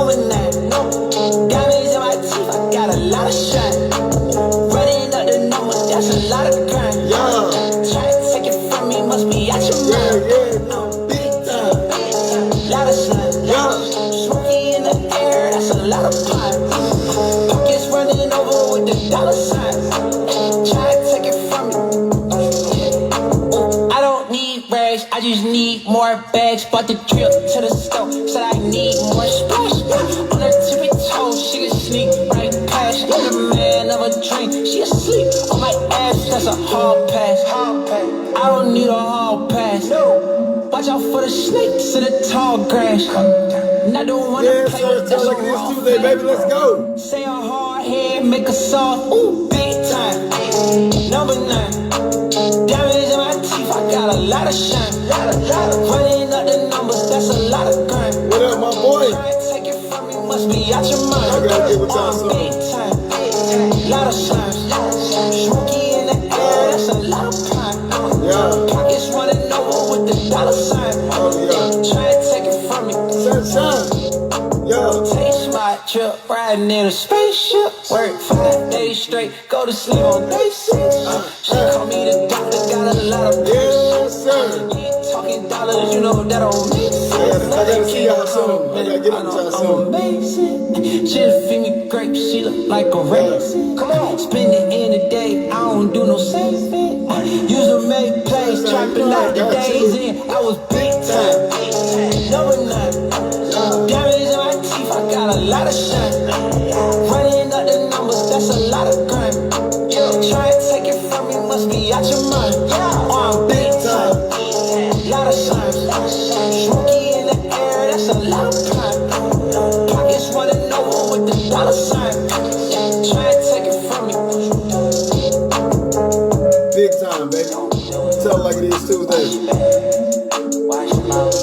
knowing that. Diamonds in my teeth, I got a lot of shine. Running up the numbers, that's a lot of grind. Try to take it from me, must be out your mind. Big time, lot of slime. Smoky in the air, that's a lot of pie. Pockets running over with the dollar sign. Try to take it from me. I don't need rags, I just need more bags. Bought the trip to the store, said I need more splash. On her tippy toes, she can sneak right past. I'm the man of a dream, she asleep on my ass, that's a hall pass. I don't need a hall pass. Watch out for the snakes in the tall grass. Not the one to play with, that's a raw Tuesday, baby, let's go. Say a hard head, make a soft, ooh, big time. Number 9. Diamonds in my teeth, I got a lot of shine. Running up the numbers, that's a lot of grind. What up, my boy? Try to take it from me, must be out your mind. I gotta get with y'all something. Big time, lot of slimes. Smoky in the air, that's a lot of pine. Pockets running over with the dollar sign. Try to take it from me. Sunshine. Taste my trip, riding in a spaceship. Work 5 days straight, go to sleep on day 6. She call me the doctor, got a lot of patience. You ain't talking dollars, you know that don't make sense. I gotta see y'all soon. I gotta get with y'all I'm soon. amazing. She just feed me grapes, she look like a raisin. Come on, spend it in the day, I don't do no saving. Use to make plays, trapping out the days in. I was big time. Number 9. Diamonds in my teeth, I got a lot of shine. Running up the numbers, that's a lot of grind. Try to take it from me, must be out your mind. I'm big time, lot of shine. Smoky in the air, that's a lot of pine. Pockets running over with the dollar sign. Try to take it from me. Big time, baby. Tell like it is Tuesday. Watch your mouth.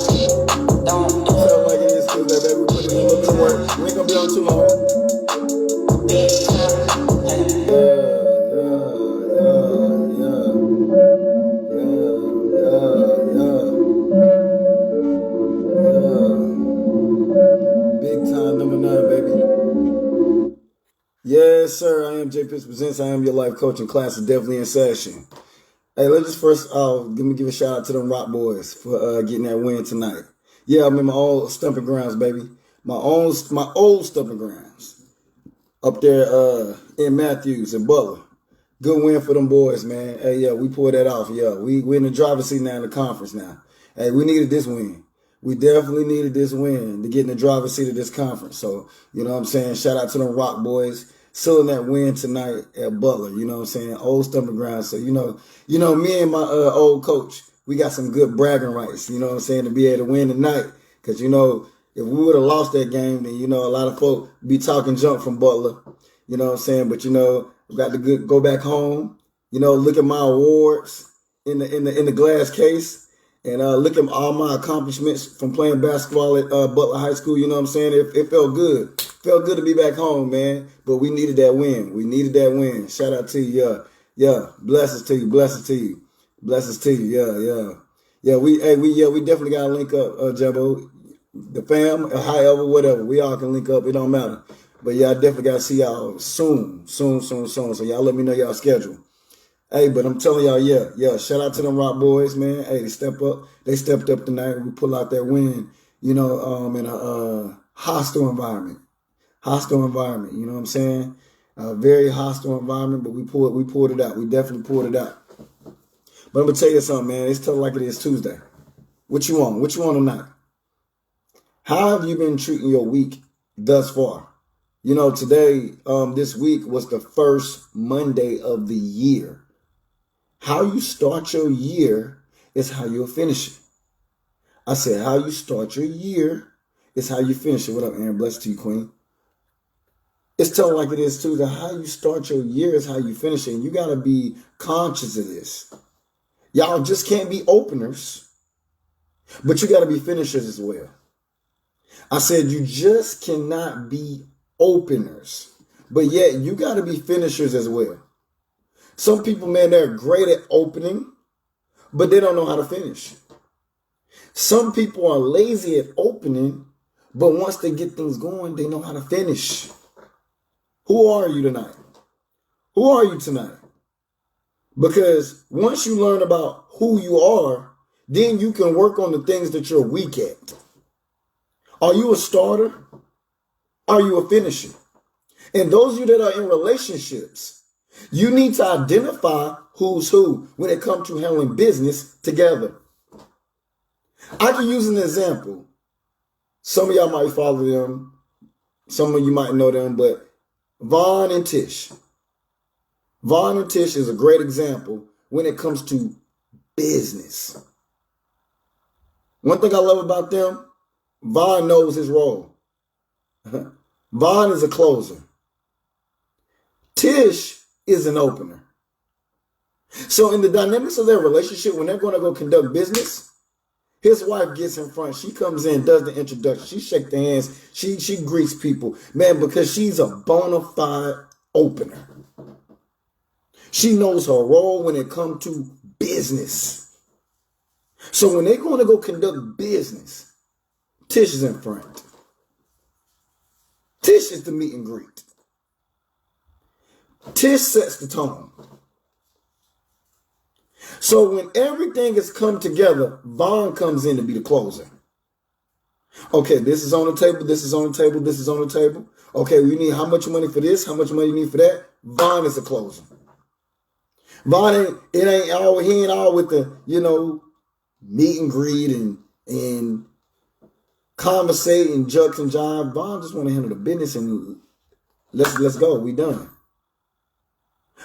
Don't do Tell like it is Tuesday, baby. We put in a little bit of work. We ain't gonna be on too long. big time. Big time, number 9, baby. Yes, sir. I am J Pitts Presents. I am your life coaching class is definitely in session. Hey, let's just first give a shout out to them Rock Boys for getting that win tonight. Yeah, I'm in my old stumping grounds, baby. My old stumping grounds up there in Matthews and Butler. Good win for them boys, man. Hey, yeah, we pulled that off. Yeah, we're in the driver's seat now in the conference now. Hey, we needed this win. We definitely needed this win to get in the driver's seat of this conference. So, you know what I'm saying? Shout out to them Rock Boys. Sealing that win tonight at Butler, you know what I'm saying? Old stumping grounds. So, you know, me and my old coach, we got some good bragging rights, you know what I'm saying, to be able to win tonight. Because, you know, if we would have lost that game, then, you know, a lot of folk be talking junk from Butler, you know what I'm saying? But, you know, we got to go back home, you know, look at my awards in the glass case. And look at all my accomplishments from playing basketball at Butler High School. You know what I'm saying? It felt good. Felt good to be back home, man. But we needed that win. We needed that win. Shout out to you. Yeah. Blessings to you. Blessings to you. Blessings to you. Yeah. We definitely gotta link up, Jumbo. The fam, however, whatever. We all can link up. It don't matter. But yeah, I definitely gotta see y'all soon. So y'all let me know y'all schedule. Hey, but I'm telling y'all, yeah. Shout out to them Rock Boys, man. Hey, they stepped up. They stepped up tonight. We pull out that win, you know, in a hostile environment. You know what I'm saying? A very hostile environment, but we pulled it out. We definitely pulled it out. But I'm gonna tell you something, man. It's tough like it is Tuesday. What you want? What you want tonight? How have you been treating your week thus far? You know, today, this week was the first Monday of the year. How you start your year is how you'll finish it. I said, how you start your year is how you finish it. What up, Aaron? Bless to you, Queen. It's telling like it is Tuesday. How you start your year is how you finish it. And you got to be conscious of this. Y'all just can't be openers, but you got to be finishers as well. I said you just cannot be openers, but yet you got to be finishers as well. Some people, man, they're great at opening, but they don't know how to finish. Some people are lazy at opening, But once they get things going, they know how to finish. Who are you tonight? Who are you tonight? Because once you learn about who you are, then you can work on the things that you're weak at. Are you a starter? Are you a finisher? And those of you that are in relationships, you need to identify who's who when it comes to handling business together. I can use an example. Some of y'all might follow them. Some of you might know them, but Vaughn and Tish. Vaughn and Tish is a great example when it comes to business. One thing I love about them, Vaughn knows his role. Vaughn is a closer. Tish is an opener. So in the dynamics of their relationship, when they're going to go conduct business, his wife gets in front. She comes in, does the introduction. She shakes the hands. She greets people. Man, because she's a bona fide opener. She knows her role when it comes to business. So when they're going to go conduct business, Tish is in front. Tish is the meet and greet. Tish sets the tone. So when everything has come together, Vaughn comes in to be the closer. Okay, this is on the table, this is on the table, this is on the table. Okay, we need how much money for this, how much money you need for that. Vaughn is the closer. Vaughn he ain't all with the, meet and greet and conversate and jokes and jive. Vaughn just want to handle the business and let's go, we done.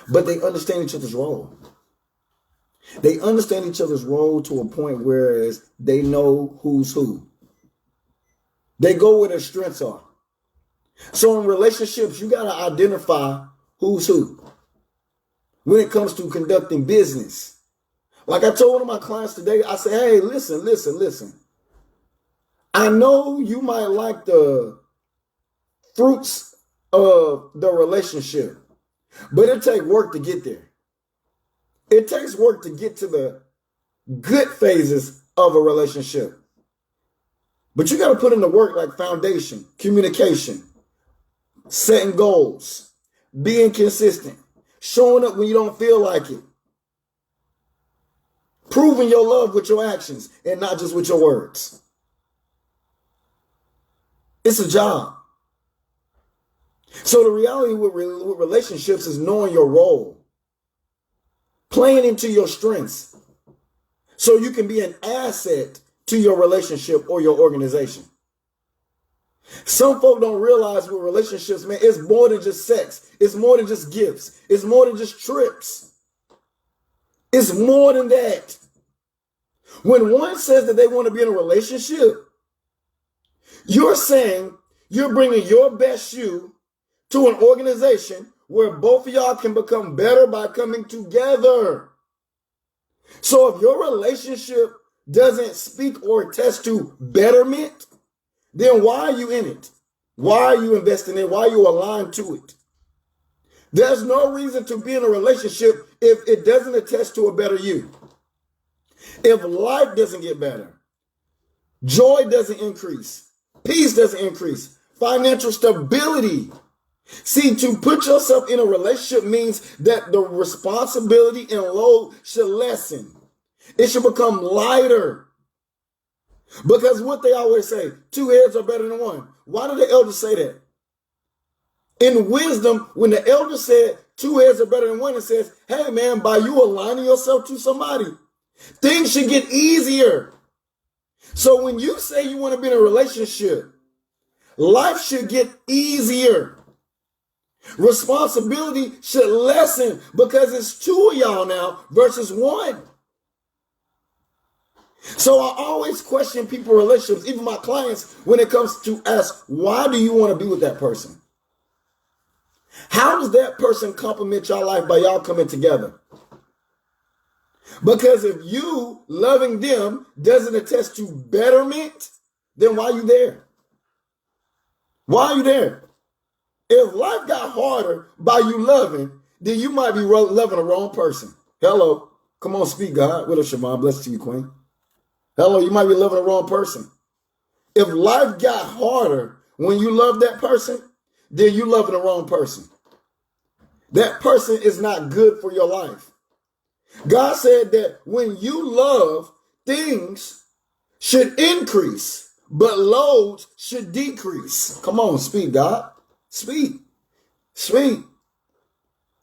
But they understand each other's role. They understand each other's role to a point whereas they know who's who. They go where their strengths are. So in relationships, you got to identify who's who when it comes to conducting business. Like I told one of my clients today, I said, hey, listen. I know you might like the fruits of the relationship, but it takes work to get there. It takes work to get to the good phases of a relationship. But you got to put in the work like foundation, communication, setting goals, being consistent, showing up when you don't feel like it, proving your love with your actions and not just with your words. It's a job. So the reality with relationships is knowing your role. Playing into your strengths so you can be an asset to your relationship or your organization. Some folk don't realize with relationships, man, it's more than just sex. It's more than just gifts. It's more than just trips. It's more than that. When one says that they want to be in a relationship, you're saying you're bringing your best you to an organization where both of y'all can become better by coming together. So if your relationship doesn't speak or attest to betterment, then why are you in it? Why are you investing in it? Why are you aligned to it? There's no reason to be in a relationship if it doesn't attest to a better you. If life doesn't get better, joy doesn't increase, peace doesn't increase, financial stability. See, to put yourself in a relationship means that the responsibility and load should lessen. It should become lighter. Because what they always say, 2 heads are better than one. Why do the elders say that? In wisdom, when the elder said 2 heads are better than one, it says, hey man, by you aligning yourself to somebody, things should get easier. So when you say you want to be in a relationship, life should get easier. Responsibility should lessen because it's 2 of y'all now versus 1. So I always question people's relationships, even my clients, when it comes to ask, why do you want to be with that person? How does that person complement your life by y'all coming together? Because if you loving them doesn't attest to betterment, then why are you there? Why are you there? If life got harder by you loving, then you might be loving the wrong person. Hello. Come on, speak, God. What up, Shamar? Blessed to you, Queen. Hello, you might be loving the wrong person. If life got harder when you love that person, then you loving the wrong person. That person is not good for your life. God said that when you love, things should increase, but loads should decrease. Come on, speak, God. Speak. Speak.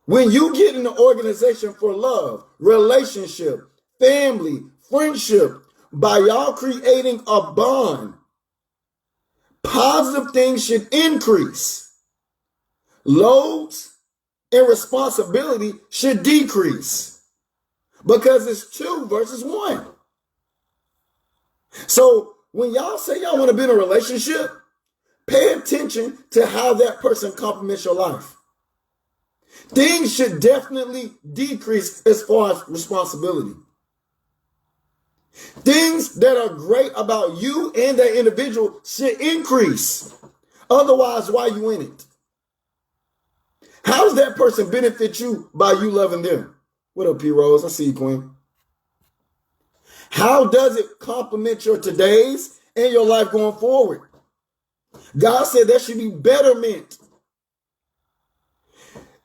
When you get in an organization for love, relationship, family, friendship, by y'all creating a bond, positive things should increase. Loads and responsibility should decrease because it's 2 versus 1. So when y'all say y'all want to be in a relationship, pay attention to how that person complements your life. Things should definitely decrease as far as responsibility. Things that are great about you and that individual should increase. Otherwise, why are you in it? How does that person benefit you by you loving them? What up, P. Rose? I see you, Queen. How does it complement your todays and your life going forward? God said there should be betterment.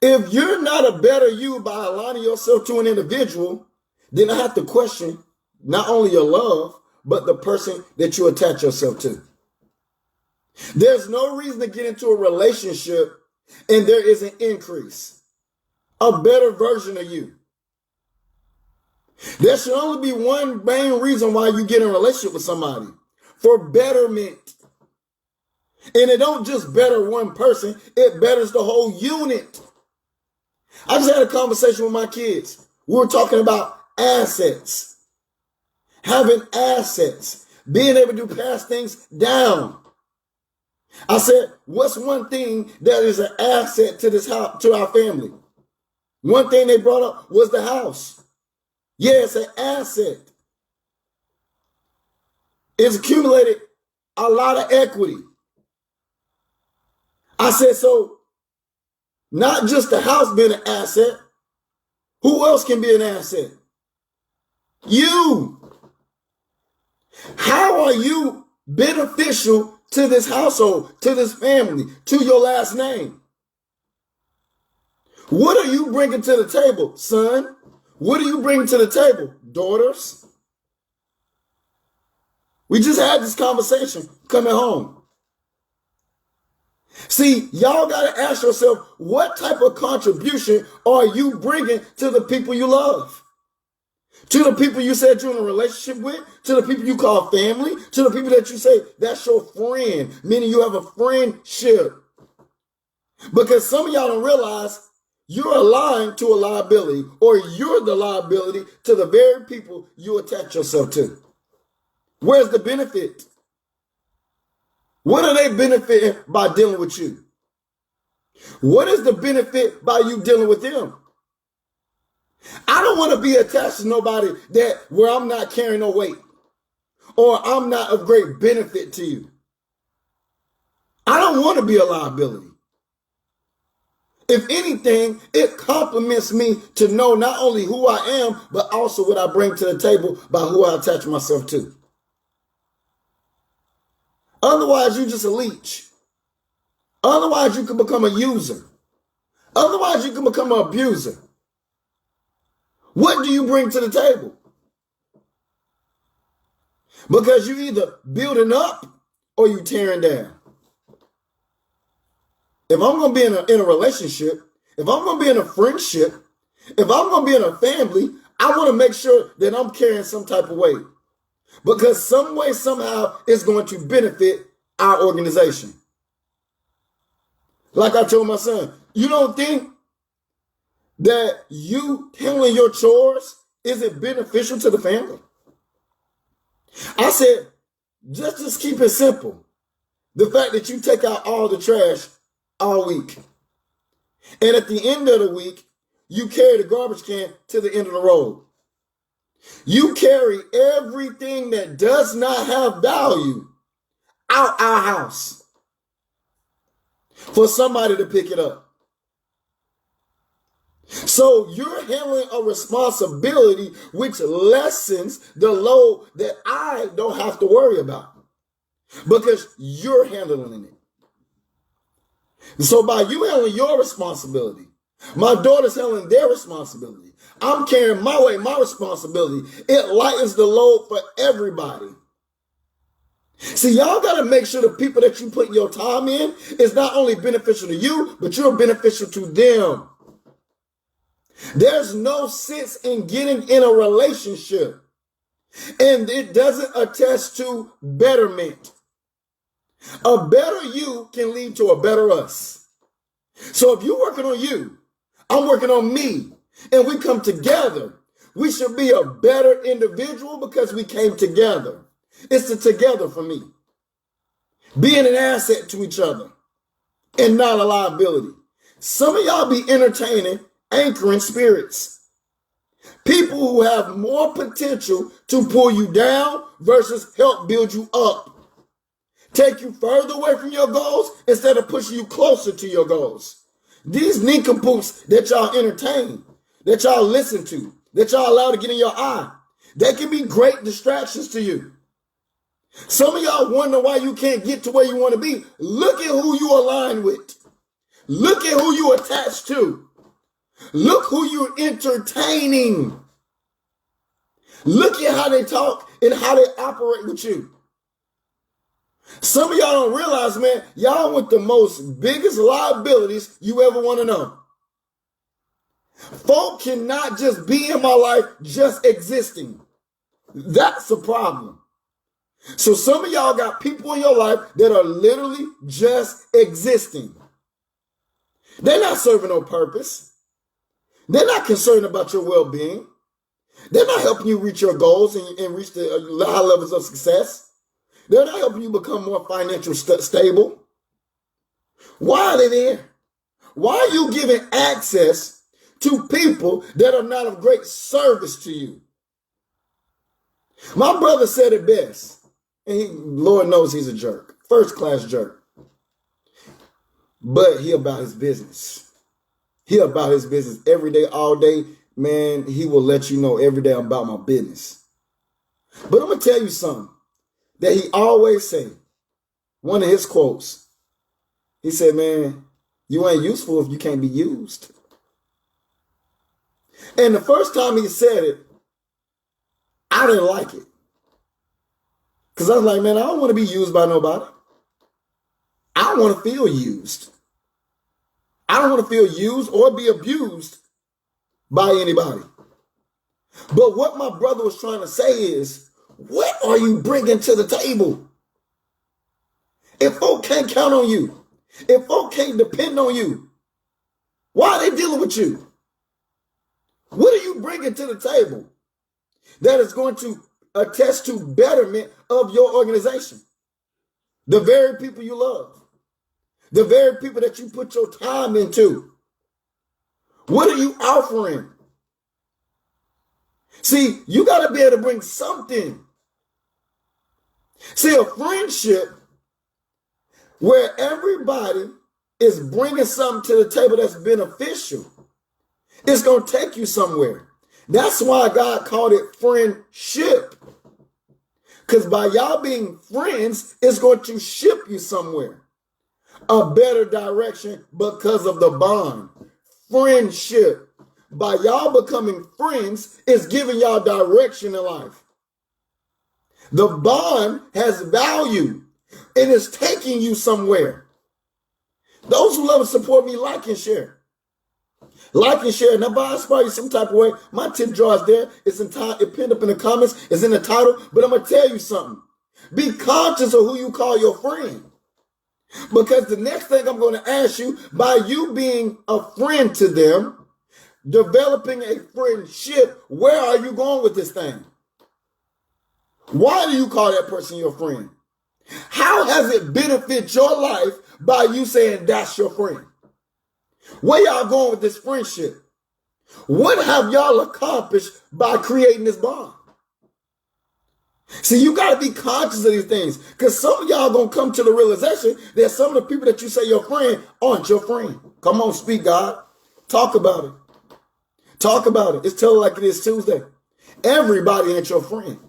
If you're not a better you by aligning yourself to an individual, then I have to question not only your love, but the person that you attach yourself to. There's no reason to get into a relationship and there is an increase, a better version of you. There should only be one main reason why you get in a relationship with somebody: for betterment. And it don't just better one person, it betters the whole unit. I just had a conversation with my kids. We were talking about assets, having assets, being able to pass things down. I said, what's one thing that is an asset to this house, to our family? One thing they brought up was the house. Yeah, it's an asset. It's accumulated a lot of equity. I said, so not just the house being an asset, who else can be an asset? You. How are you beneficial to this household, to this family, to your last name? What are you bringing to the table, son? What are you bringing to the table, daughters? We just had this conversation coming home. See, y'all got to ask yourself, what type of contribution are you bringing to the people you love? To the people you said you're in a relationship with, to the people you call family, to the people that you say that's your friend, meaning you have a friendship. Because some of y'all don't realize you're aligned to a liability, or you're the liability to the very people you attach yourself to. Where's the benefit? What are they benefiting by dealing with you? What is the benefit by you dealing with them? I don't want to be attached to nobody that where I'm not carrying no weight, or I'm not of great benefit to you. I don't want to be a liability. If anything, it compliments me to know not only who I am, but also what I bring to the table by who I attach myself to. Otherwise, you're just a leech. Otherwise, you can become a user. Otherwise, you can become an abuser. What do you bring to the table? Because you either building up or you tearing down. If I'm going to be in a relationship, if I'm going to be in a friendship, if I'm going to be in a family, I want to make sure that I'm carrying some type of weight. Because some way, somehow, it's going to benefit our organization. Like I told my son, you don't think that you handling your chores isn't beneficial to the family? I said, just keep it simple. The fact that you take out all the trash all week, and at the end of the week, you carry the garbage can to the end of the road. You carry everything that does not have value out our house for somebody to pick it up. So you're handling a responsibility which lessens the load that I don't have to worry about. because you're handling it. So by you handling your responsibility, my daughter's handling their responsibility, I'm carrying my weight, my responsibility. It lightens the load for everybody. See, y'all got to make sure the people that you put your time in is not only beneficial to you, but you're beneficial to them. There's no sense in getting in a relationship and it doesn't attest to betterment. A better you can lead to a better us. So if you're working on you, I'm working on me, and we come together, we should be a better individual because we came together. It's the together for me. Being an asset to each other and not a liability. Some of y'all be entertaining anchoring spirits. People who have more potential to pull you down versus help build you up. Take you further away from your goals instead of pushing you closer to your goals. These nincompoops that y'all entertain, that y'all listen to, that y'all allow to get in your eye, they can be great distractions to you. Some of y'all wonder why you can't get to where you want to be. Look at who you align with. Look at who you attach to. Look who you're entertaining. Look at how they talk and how they operate with you. Some of y'all don't realize, man, y'all with the most biggest liabilities you ever want to know. Folk cannot just be in my life just existing. That's a problem. So some of y'all got people in your life that are literally just existing. They're not serving no purpose. They're not concerned about your well-being. They're not helping you reach your goals and reach the high levels of success. They're not helping you become more financially stable. Why are they there? Why are you giving access to people that are not of great service to you? My brother said it best. And Lord knows he's a jerk. First class jerk. But he about his business. He about his business every day, all day. Man, he will let you know every day I'm about my business. But I'm going to tell you something that he always say. One of his quotes. He said, man, you ain't useful if you can't be used. And the first time he said it, I didn't like it. Because I was like, man, I don't want to be used by nobody. I want to feel used. I don't want to feel used or be abused by anybody. But what my brother was trying to say is, what are you bringing to the table? If folk can't count on you, if folk can't depend on you, why are they dealing with you? What are you bringing to the table that is going to attest to betterment of your organization? The very people you love. The very people that you put your time into. What are you offering? See, you got to be able to bring something. See, a friendship where everybody is bringing something to the table that's beneficial, it's going to take you somewhere. That's why God called it friendship. Because by y'all being friends, it's going to ship you somewhere. A better direction because of the bond. Friendship. By y'all becoming friends, is giving y'all direction in life. The bond has value. It is taking you somewhere. Those who love and support me, like and share. Like and share. Now, by inspire you some type of way, my tip jar is there. It's pinned up in the comments. It's in the title. But I'm going to tell you something. Be conscious of who you call your friend. Because the next thing I'm going to ask you, by you being a friend to them, developing a friendship, where are you going with this thing? Why do you call that person your friend? How has it benefited your life by you saying that's your friend? Where y'all going with this friendship? What have y'all accomplished by creating this bond? See, you got to be conscious of these things, because some of y'all going to come to the realization that some of the people that you say your friend aren't your friend. Come on, speak, God. Talk about it. Talk about it. It's Tell It Like It Is Tuesday. Everybody ain't your friend,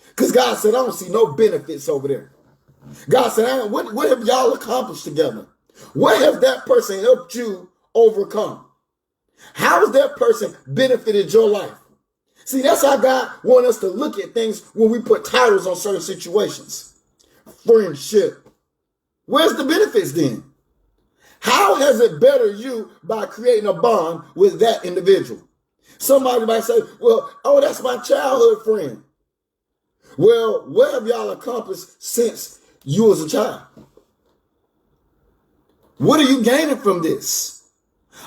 because God said, I don't see no benefits over there. God said, what have y'all accomplished together? What has that person helped you overcome? How has that person benefited your life? See, that's how God wants us to look at things when we put titles on certain situations. Friendship. Where's the benefits then? How has it bettered you by creating a bond with that individual? Somebody might say, well, oh, that's my childhood friend. Well, what have y'all accomplished since you was a child? What are you gaining from this?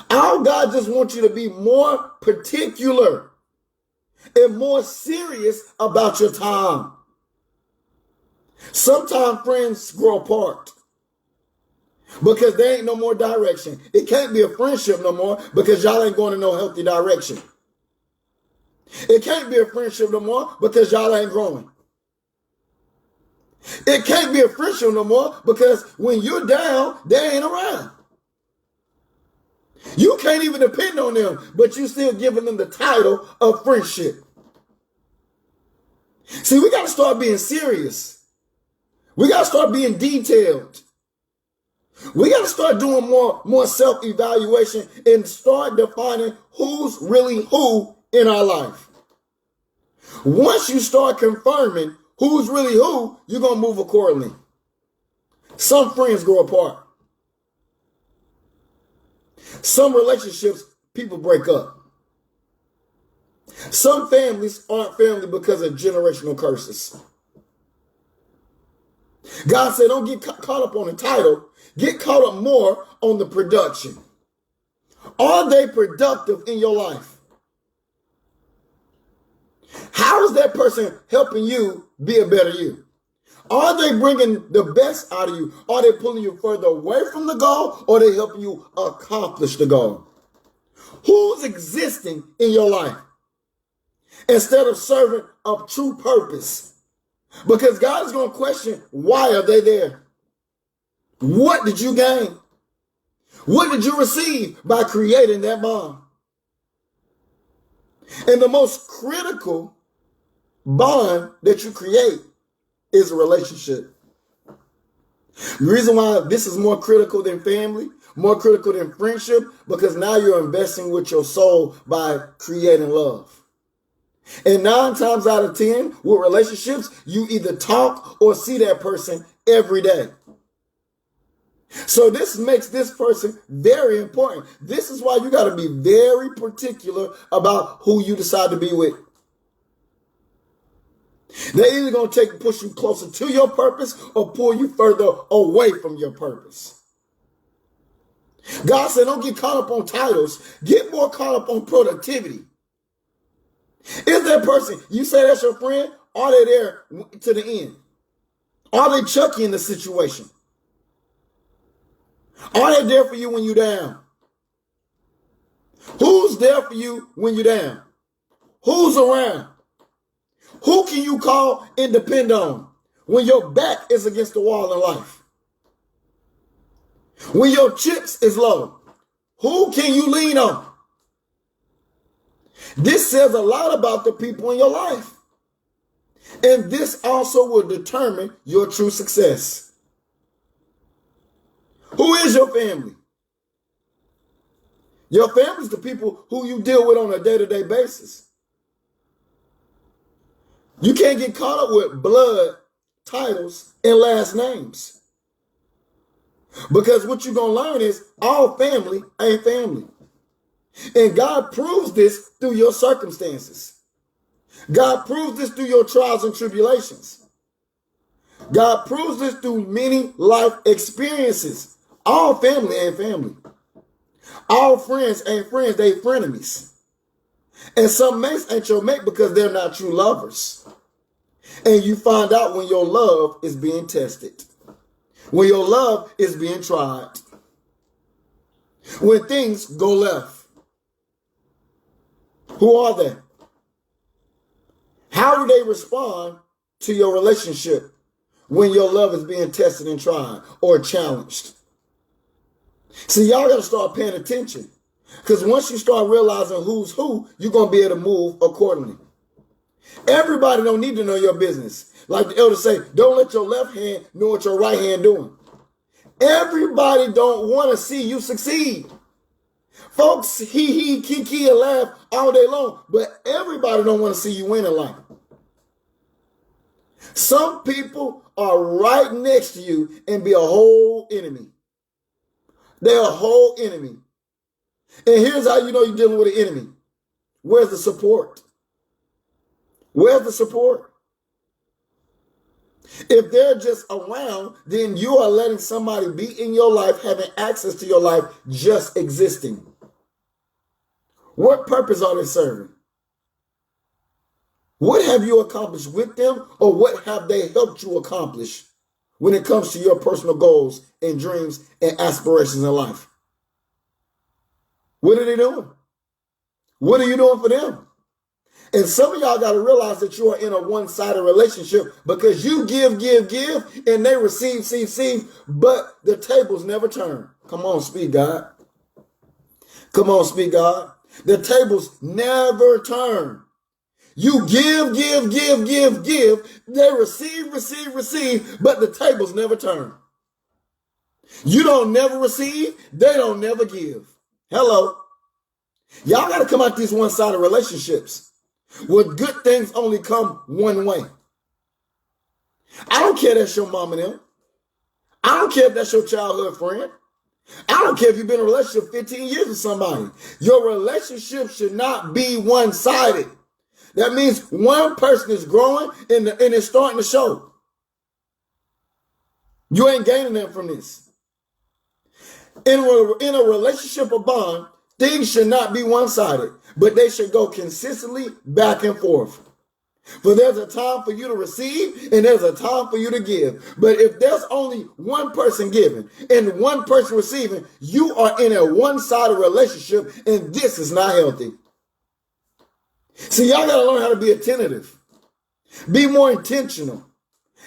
Our God just wants you to be more particular and more serious about your time. Sometimes friends grow apart because there ain't no more direction. It can't be a friendship no more because y'all ain't going in no healthy direction. It can't be a friendship no more because y'all ain't growing. It can't be a friendship no more because when you're down, they ain't around. You can't even depend on them, but you still giving them the title of friendship. See, we got to start being serious. We got to start being detailed. We got to start doing more self-evaluation and start defining who's really who in our life. Once you start confirming who's really who, you're going to move accordingly. Some friends grow apart. Some relationships, people break up. Some families aren't family because of generational curses. God said, don't get caught up on the title. Get caught up more on the production. Are they productive in your life? How is that person helping you be a better you? Are they bringing the best out of you? Are they pulling you further away from the goal, or are they helping you accomplish the goal? Who's existing in your life instead of serving a true purpose? Because God is going to question, why are they there? What did you gain? What did you receive by creating that bond? And the most critical bond that you create is a relationship. The reason why this is more critical than family, more critical than friendship, because now you're investing with your soul by creating love. And 9 times out of 10 with relationships, you either talk or see that person every day. So this makes this person very important. This is why you got to be very particular about who you decide to be with. They're either going to push you closer to your purpose or pull you further away from your purpose. God said, don't get caught up on titles. Get more caught up on productivity. Is that person, you say that's your friend, are they there to the end? Are they Chucky in the situation? Are they there for you when you're down? Who's there for you when you're down? Who's around? Who can you call and depend on when your back is against the wall in life? When your chips is low, who can you lean on? This says a lot about the people in your life. And this also will determine your true success. Who is your family? Your family is the people who you deal with on a day-to-day basis. You can't get caught up with blood, titles, and last names. Because what you're going to learn is all family ain't family. And God proves this through your circumstances. God proves this through your trials and tribulations. God proves this through many life experiences. All family ain't family. All friends ain't friends, they frenemies. And some mates ain't your mate because they're not true lovers. And you find out when your love is being tested. When your love is being tried. When things go left. Who are they? How do they respond to your relationship when your love is being tested and tried or challenged? See, y'all got to start paying attention. Because once you start realizing who's who, you're going to be able to move accordingly. Everybody don't need to know your business. Like the elders say, don't let your left hand know what your right hand doing. Everybody don't want to see you succeed. Folks, kiki, and laugh all day long, but everybody don't want to see you win in life. Some people are right next to you and be a whole enemy. They're a whole enemy. And here's how you know you're dealing with an enemy. Where's the support? Where's the support? If they're just around, then you are letting somebody be in your life, having access to your life, just existing. What purpose are they serving? What have you accomplished with them, or what have they helped you accomplish when it comes to your personal goals and dreams and aspirations in life? What are they doing? What are you doing for them? And some of y'all got to realize that you are in a one-sided relationship because you give, and they receive, but the tables never turn. Come on, speak God. Come on, speak God. The tables never turn. You give. They receive, but the tables never turn. You don't never receive. They don't never give. Hello. Y'all got to come out these one-sided relationships where good things only come one way. I don't care if that's your mom and them. I don't care if that's your childhood friend. I don't care if you've been in a relationship 15 years with somebody. Your relationship should not be one-sided. That means one person is growing and it's starting to show. You ain't gaining them from this. In a relationship or bond, things should not be one-sided, but they should go consistently back and forth. For there's a time for you to receive and there's a time for you to give. But if there's only one person giving and one person receiving, you are in a one-sided relationship, and this is not healthy. See, y'all got to learn how to be attentive. Be more intentional.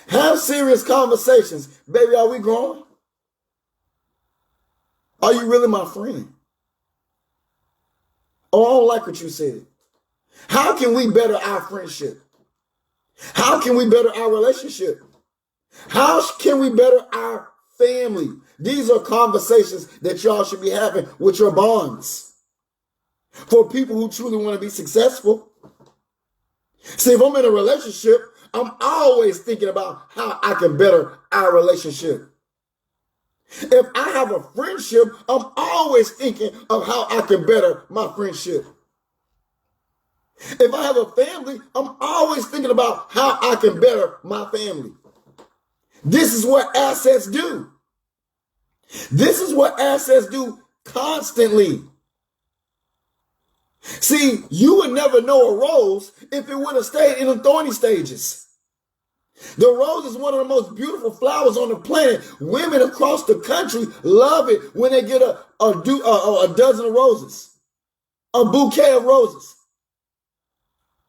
Have serious conversations. Baby, are we growing? Are you really my friend? Oh, I don't like what you said. How can we better our friendship? How can we better our relationship? How can we better our family? These are conversations that y'all should be having with your bonds. For people who truly want to be successful. See, if I'm in a relationship, I'm always thinking about how I can better our relationship. If I have a friendship, I'm always thinking of how I can better my friendship. If I have a family, I'm always thinking about how I can better my family. This is what assets do. This is what assets do constantly. See, you would never know a rose if it would have stayed in the thorny stages. The rose is one of the most beautiful flowers on the planet. Women across the country love it when they get a dozen of roses, a bouquet of roses.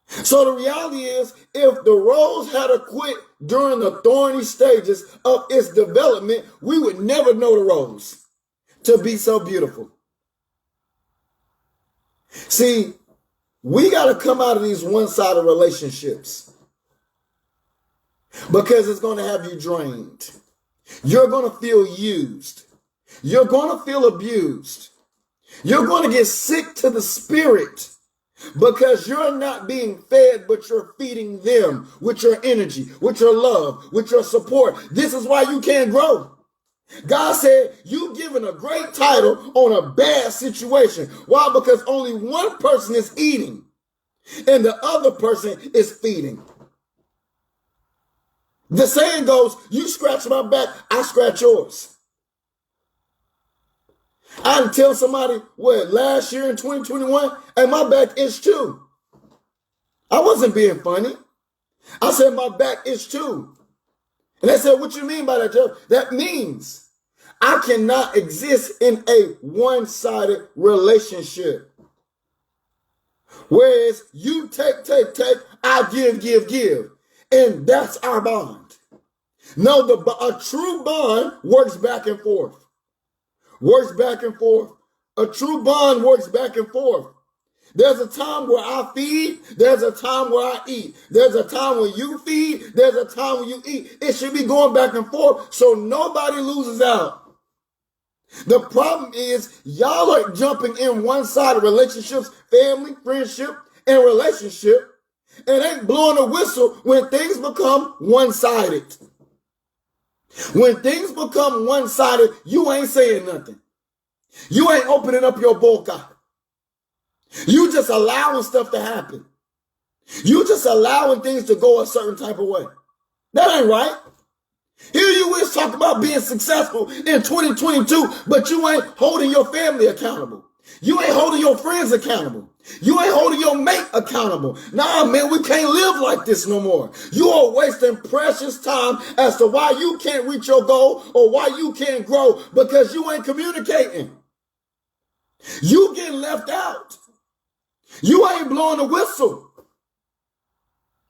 So the reality is, if the rose had to quit during the thorny stages of its development, we would never know the rose to be so beautiful. See, we got to come out of these one-sided relationships because it's going to have you drained. You're going to feel used. You're going to feel abused. You're going to get sick to the spirit because you're not being fed, but you're feeding them with your energy, with your love, with your support. This is why you can't grow. God said, you giving a great title on a bad situation. Why? Because only one person is eating and the other person is feeding. The saying goes, you scratch my back, I scratch yours. I didn't tell somebody, last year in 2021, and my back itched too. I wasn't being funny. I said my back itched too. And they said, what you mean by that, Joe? That means I cannot exist in a one-sided relationship. Whereas you take, I give. And that's our bond. No, a true bond works back and forth. A true bond works back and forth. There's a time where I feed. There's a time where I eat. There's a time when you feed. There's a time when you eat. It should be going back and forth so nobody loses out. The problem is y'all are jumping in one-sided relationships, family, friendship, and relationship, and ain't blowing a whistle when things become one-sided. When things become one-sided, you ain't saying nothing. You ain't opening up your boca. You just allowing stuff to happen. You just allowing things to go a certain type of way. That ain't right. Here you is talking about being successful in 2022, but you ain't holding your family accountable. You ain't holding your friends accountable. You ain't holding your mate accountable. Nah, man, we can't live like this no more. You are wasting precious time as to why you can't reach your goal or why you can't grow because you ain't communicating. You getting left out. You ain't blowing a whistle.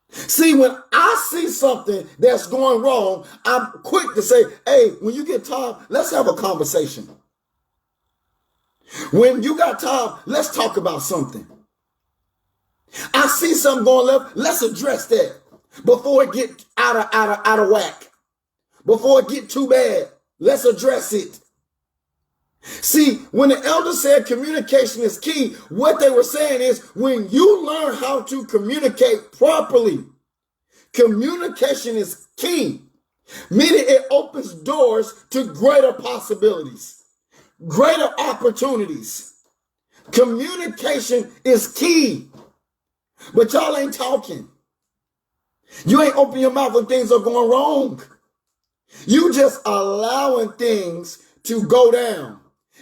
See, when I see something that's going wrong, I'm quick to say, hey, when you get time, let's have a conversation. When you got time, let's talk about something. I see something going left, let's address that before it get out of whack. Before it get too bad, let's address it. See, when the elder said communication is key, what they were saying is when you learn how to communicate properly, communication is key, meaning it opens doors to greater possibilities, greater opportunities. Communication is key, but y'all ain't talking. You ain't open your mouth when things are going wrong. You just allowing things to go down.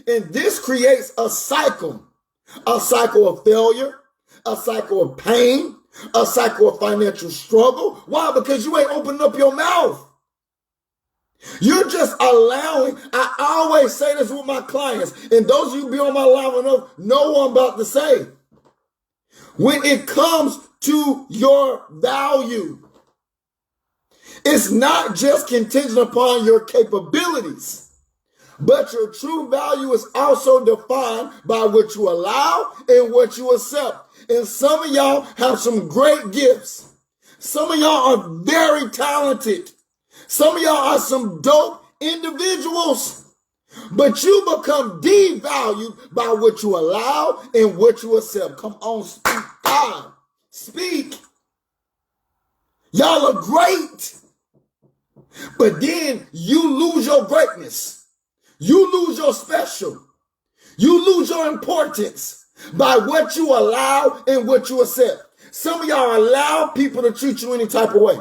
And this creates a cycle of failure, a cycle of pain, a cycle of financial struggle. Why? Because you ain't opening up your mouth. You're just allowing. I always say this with my clients, and those of you be on my live enough know what I'm about to say. When it comes to your value, it's not just contingent upon your capabilities. But your true value is also defined by what you allow and what you accept. And some of y'all have some great gifts. Some of y'all are very talented. Some of y'all are some dope individuals. But you become devalued by what you allow and what you accept. Come on, speak. God, speak. Y'all are great. But then you lose your greatness. You lose your special. You lose your importance by what you allow and what you accept. Some of y'all allow people to treat you any type of way.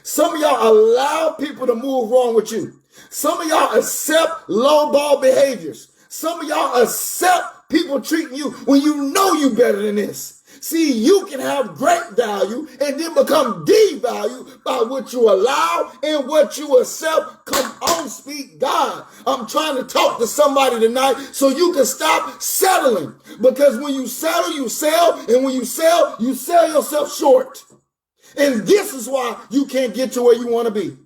Some of y'all allow people to move wrong with you. Some of y'all accept lowball behaviors. Some of y'all accept people treating you when you know you better than this. See, you can have great value and then become devalued by what you allow and what you accept. Come on, speak God. I'm trying to talk to somebody tonight so you can stop settling. Because when you settle, you sell. And when you sell yourself short. And this is why you can't get to where you want to be.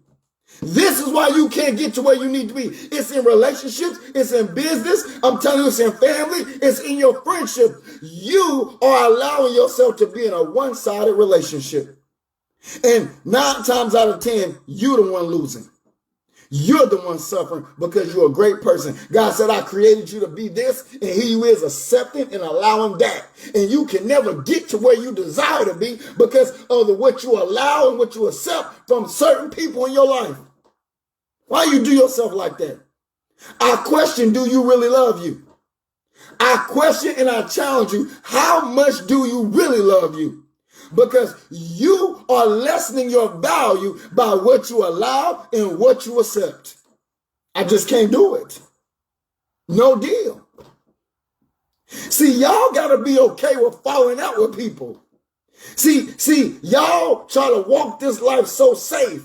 This is why you can't get to where you need to be. It's in relationships. It's in business. I'm telling you, it's in family. It's in your friendship. You are allowing yourself to be in a one-sided relationship. And 9 times out of 10, you're the one losing. You're the one suffering because you're a great person. God said, I created you to be this, and here you is accepting and allowing that. And you can never get to where you desire to be because of what you allow and what you accept from certain people in your life. Why you do yourself like that? I question, do you really love you? I question and I challenge you, how much do you really love you? Because you are lessening your value by what you allow and what you accept. I just can't do it. No deal. See, y'all got to be okay with falling out with people. See, y'all try to walk this life so safe.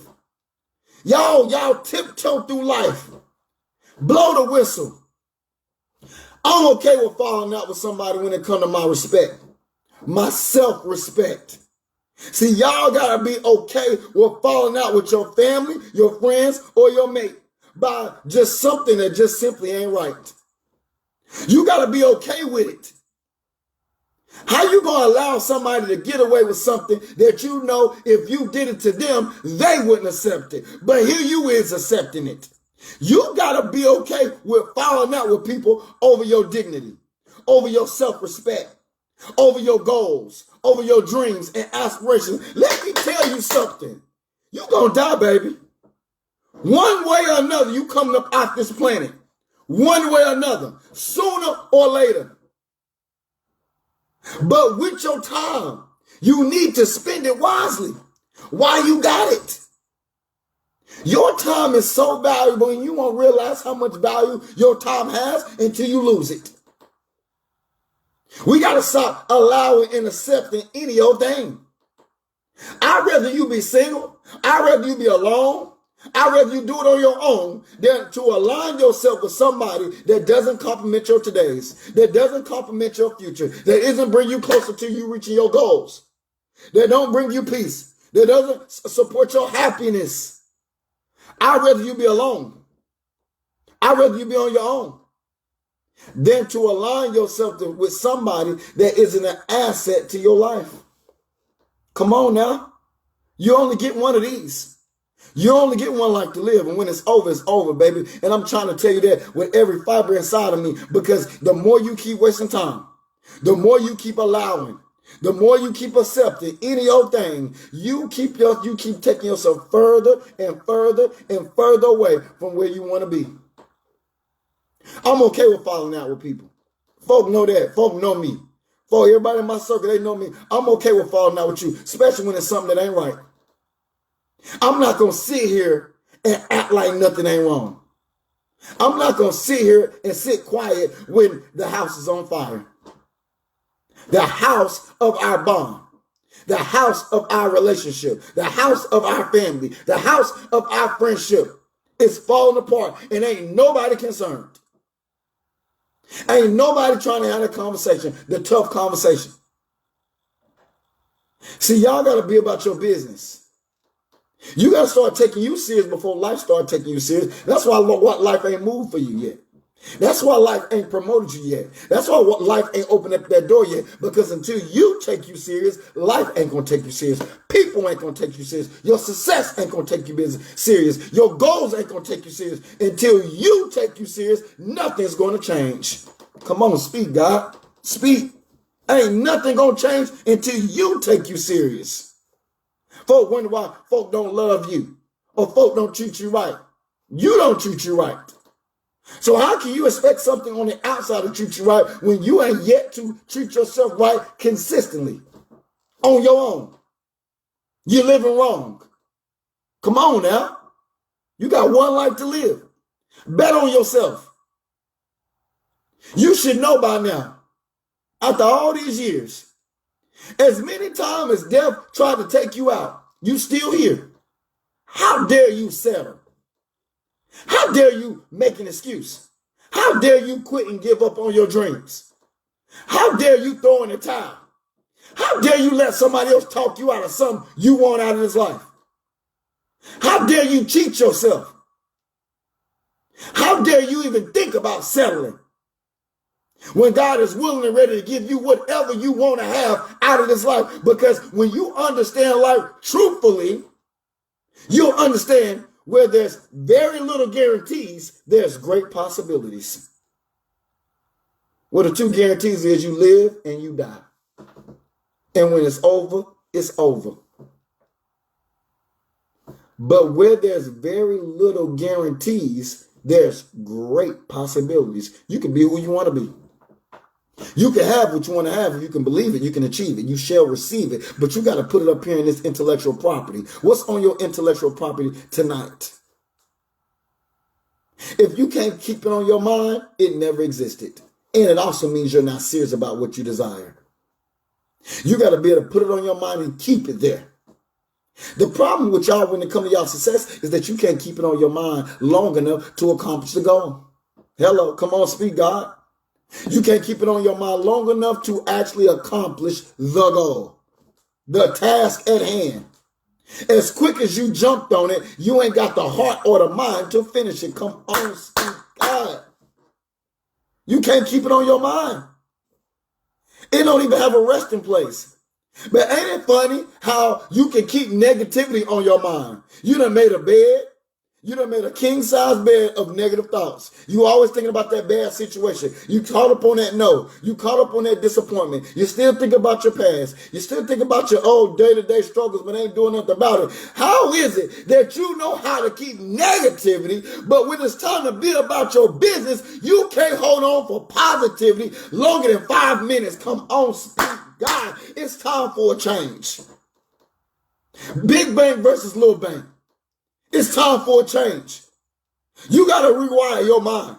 Y'all tiptoe through life. Blow the whistle. I'm okay with falling out with somebody when it comes to my respect. My self-respect. See, y'all gotta be okay with falling out with your family, your friends, or your mate by just something that just simply ain't right. You gotta be okay with it. How you going to allow somebody to get away with something that you know if you did it to them, they wouldn't accept it. But here you is accepting it. You got to be okay with falling out with people over your dignity, over your self-respect, over your goals, over your dreams and aspirations. Let me tell you something. You're going to die, baby. One way or another, you coming up off this planet. One way or another, sooner or later. But with your time, you need to spend it wisely while you got it. Your time is so valuable and you won't realize how much value your time has until you lose it. We got to stop allowing and accepting any old thing. I'd rather you be single. I'd rather you be alone. I'd rather you do it on your own than to align yourself with somebody that doesn't complement your todays, that doesn't complement your future, that isn't bring you closer to you reaching your goals, that don't bring you peace, that doesn't support your happiness. I'd rather you be alone. I'd rather you be on your own than to align yourself with somebody that isn't an asset to your life. Come on now. You only get one of these. You only get one life to live, and when it's over, baby. And I'm trying to tell you that with every fiber inside of me, because the more you keep wasting time, the more you keep allowing, the more you keep accepting any old thing, you keep taking yourself further and further and further away from where you want to be. I'm okay with falling out with people. Folk know that. Folk know me. Folk, everybody in my circle, they know me. I'm okay with falling out with you, especially when it's something that ain't right. I'm not going to sit here and act like nothing ain't wrong. I'm not going to sit here and sit quiet when the house is on fire. The house of our bond, the house of our relationship, the house of our family, the house of our friendship is falling apart and ain't nobody concerned. Ain't nobody trying to have a conversation, the tough conversation. See, y'all got to be about your business. You got to start taking you serious before life start taking you serious. That's why what life ain't moved for you yet. That's why life ain't promoted you yet. That's why life ain't opened up that door yet. Because until you take you serious, life ain't going to take you serious. People ain't going to take you serious. Your success ain't going to take you serious. Your goals ain't going to take you serious. Until you take you serious, nothing's going to change. Come on, speak, God. Speak. Ain't nothing going to change until you take you serious. Folk wonder why folk don't love you or folk don't treat you right. You don't treat you right. So how can you expect something on the outside to treat you right when you ain't yet to treat yourself right consistently on your own? You're living wrong. Come on now. You got one life to live. Bet on yourself. You should know by now, after all these years, as many times as death tried to take you out, you still here. How dare you settle? How dare you make an excuse? How dare you quit and give up on your dreams? How dare you throw in the towel? How dare you let somebody else talk you out of something you want out of this life? How dare you cheat yourself? How dare you even think about settling when God is willing and ready to give you whatever you want to have out of this life? Because when you understand life truthfully, you'll understand where there's very little guarantees, there's great possibilities. Well, the two guarantees is you live and you die. And when it's over, it's over. But where there's very little guarantees, there's great possibilities. You can be who you want to be. You can have what you want to have. If you can believe it, you can achieve it. You shall receive it. But you got to put it up here in this intellectual property. What's on your intellectual property tonight? If you can't keep it on your mind, it never existed. And it also means you're not serious about what you desire. You got to be able to put it on your mind and keep it there. The problem with y'all when it comes to y'all success is that you can't keep it on your mind long enough to accomplish the goal. Hello, come on, speak, God. You can't keep it on your mind long enough to actually accomplish the goal, the task at hand. As quick as you jumped on it, you ain't got the heart or the mind to finish it. Come on, speak, God. You can't keep it on your mind. It don't even have a resting place. But ain't it funny how you can keep negativity on your mind? You done made a bed. You done made a king-size bed of negative thoughts. You always thinking about that bad situation. You caught up on that no. You caught up on that disappointment. You still think about your past. You still think about your old day-to-day struggles, but ain't doing nothing about it. How is it that you know how to keep negativity, but when it's time to be about your business, you can't hold on for positivity longer than 5 minutes? Come on, speak, God. It's time for a change. Big Bang versus Little Bang. It's time for a change. You got to rewire your mind.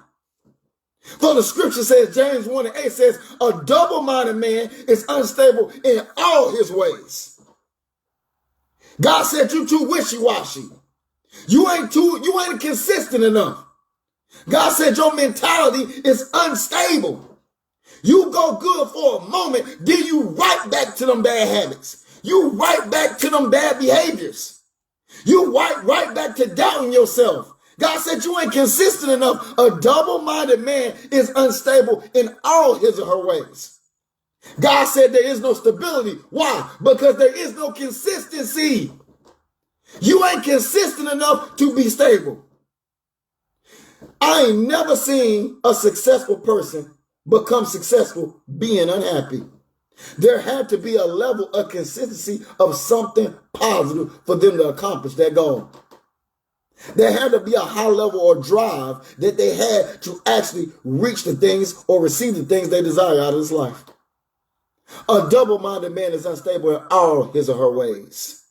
For the scripture says, James 1:8 says, a double-minded man is unstable in all his ways. God said you too wishy-washy. You ain't consistent enough. God said your mentality is unstable. You go good for a moment, then you right back to them bad habits. You right back to them bad behaviors. You right back to doubting yourself. God said you ain't consistent enough. A double-minded man is unstable in all his or her ways. God said there is no stability. Why? Because there is no consistency. You ain't consistent enough to be stable. I ain't never seen a successful person become successful being unhappy. There had to be a level of consistency of something positive for them to accomplish that goal. There had to be a high level of drive that they had to actually reach the things or receive the things they desire out of this life. A double-minded man is unstable in all his or her ways.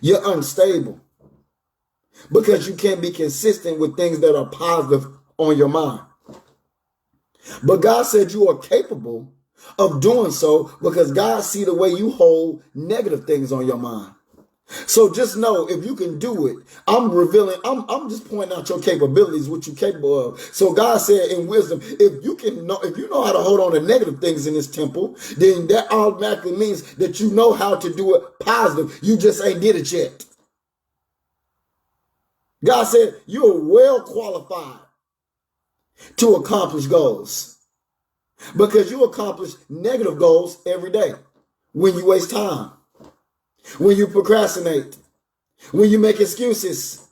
You're unstable because you can't be consistent with things that are positive on your mind. But God said you are capable of doing so because God see the way you hold negative things on your mind. So just know if you can do it, I'm just pointing out your capabilities, what you're capable of. So God said in wisdom, if you know how to hold on to negative things in this temple, then that automatically means that you know how to do it positive. You just ain't did it yet. God said you're well qualified to accomplish goals. Because you accomplish negative goals every day. When you waste time. When you procrastinate. When you make excuses.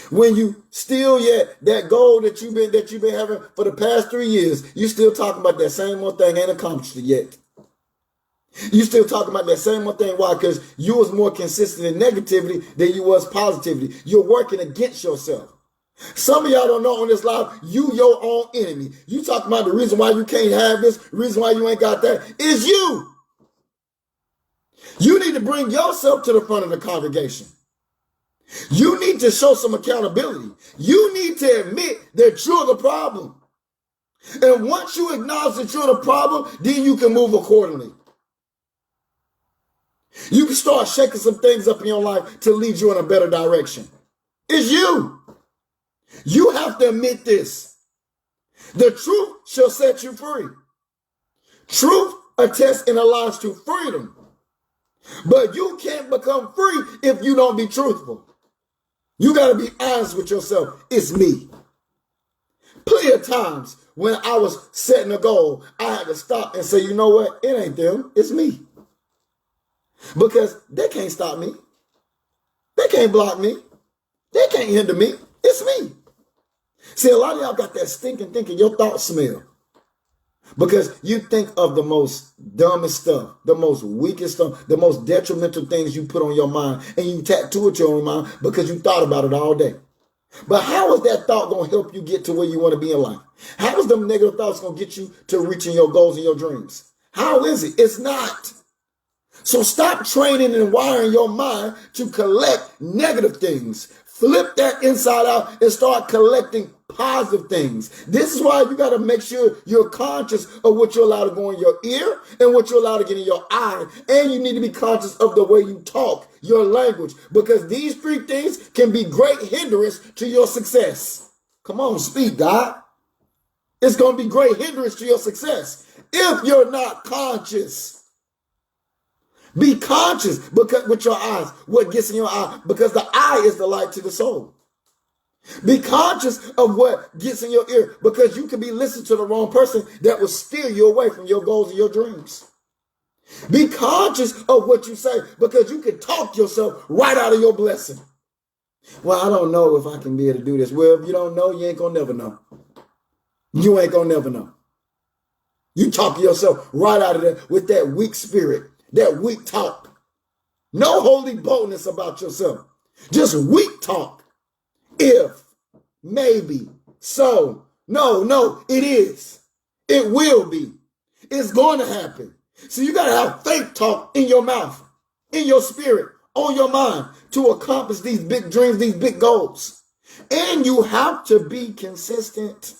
When you still yet that goal that you've been having for the past 3 years, you still talking about that same one thing, ain't accomplished it yet. You still talking about that same one thing. Why? Because you was more consistent in negativity than you was positivity. You're working against yourself. Some of y'all don't know on this live, you your own enemy. You talking about the reason why you can't have this, reason why you ain't got that, is you. You need to bring yourself to the front of the congregation. You need to show some accountability. You need to admit that you're the problem. And once you acknowledge that you're the problem, then you can move accordingly. You can start shaking some things up in your life to lead you in a better direction. It's you. You have to admit this. The truth shall set you free. Truth attests and aligns to freedom. But you can't become free if you don't be truthful. You got to be honest with yourself. It's me. Plenty of times when I was setting a goal, I had to stop and say, you know what? It ain't them. It's me. Because they can't stop me. They can't block me. They can't hinder me. It's me. See, a lot of y'all got that stinking thinking. Your thoughts smell. Because you think of the most dumbest stuff, the most weakest stuff, the most detrimental things you put on your mind, and you tattoo it to your mind because you thought about it all day. But how is that thought going to help you get to where you want to be in life? How is them negative thoughts going to get you to reaching your goals and your dreams? How is it? It's not. So stop training and wiring your mind to collect negative things. Flip that inside out and start collecting positive things. This is why you got to make sure you're conscious of what you're allowed to go in your ear and what you're allowed to get in your eye. And you need to be conscious of the way you talk, your language, because these three things can be great hindrance to your success. Come on, speak, God. It's going to be great hindrance to your success if you're not conscious. Be conscious because with your eyes, what gets in your eye, because the eye is the light to the soul. Be conscious of what gets in your ear, because you could be listening to the wrong person that will steer you away from your goals and your dreams. Be conscious of what you say, because you can talk yourself right out of your blessing. Well, I don't know if I can be able to do this. Well, if you don't know, you ain't gonna never know. You ain't gonna never know. You talk yourself right out of there with that weak spirit, that weak talk. No holy boldness about yourself. Just weak talk. If, maybe, so, no, it is. It will be. It's going to happen. So you got to have faith talk in your mouth, in your spirit, on your mind to accomplish these big dreams, these big goals. And you have to be consistent.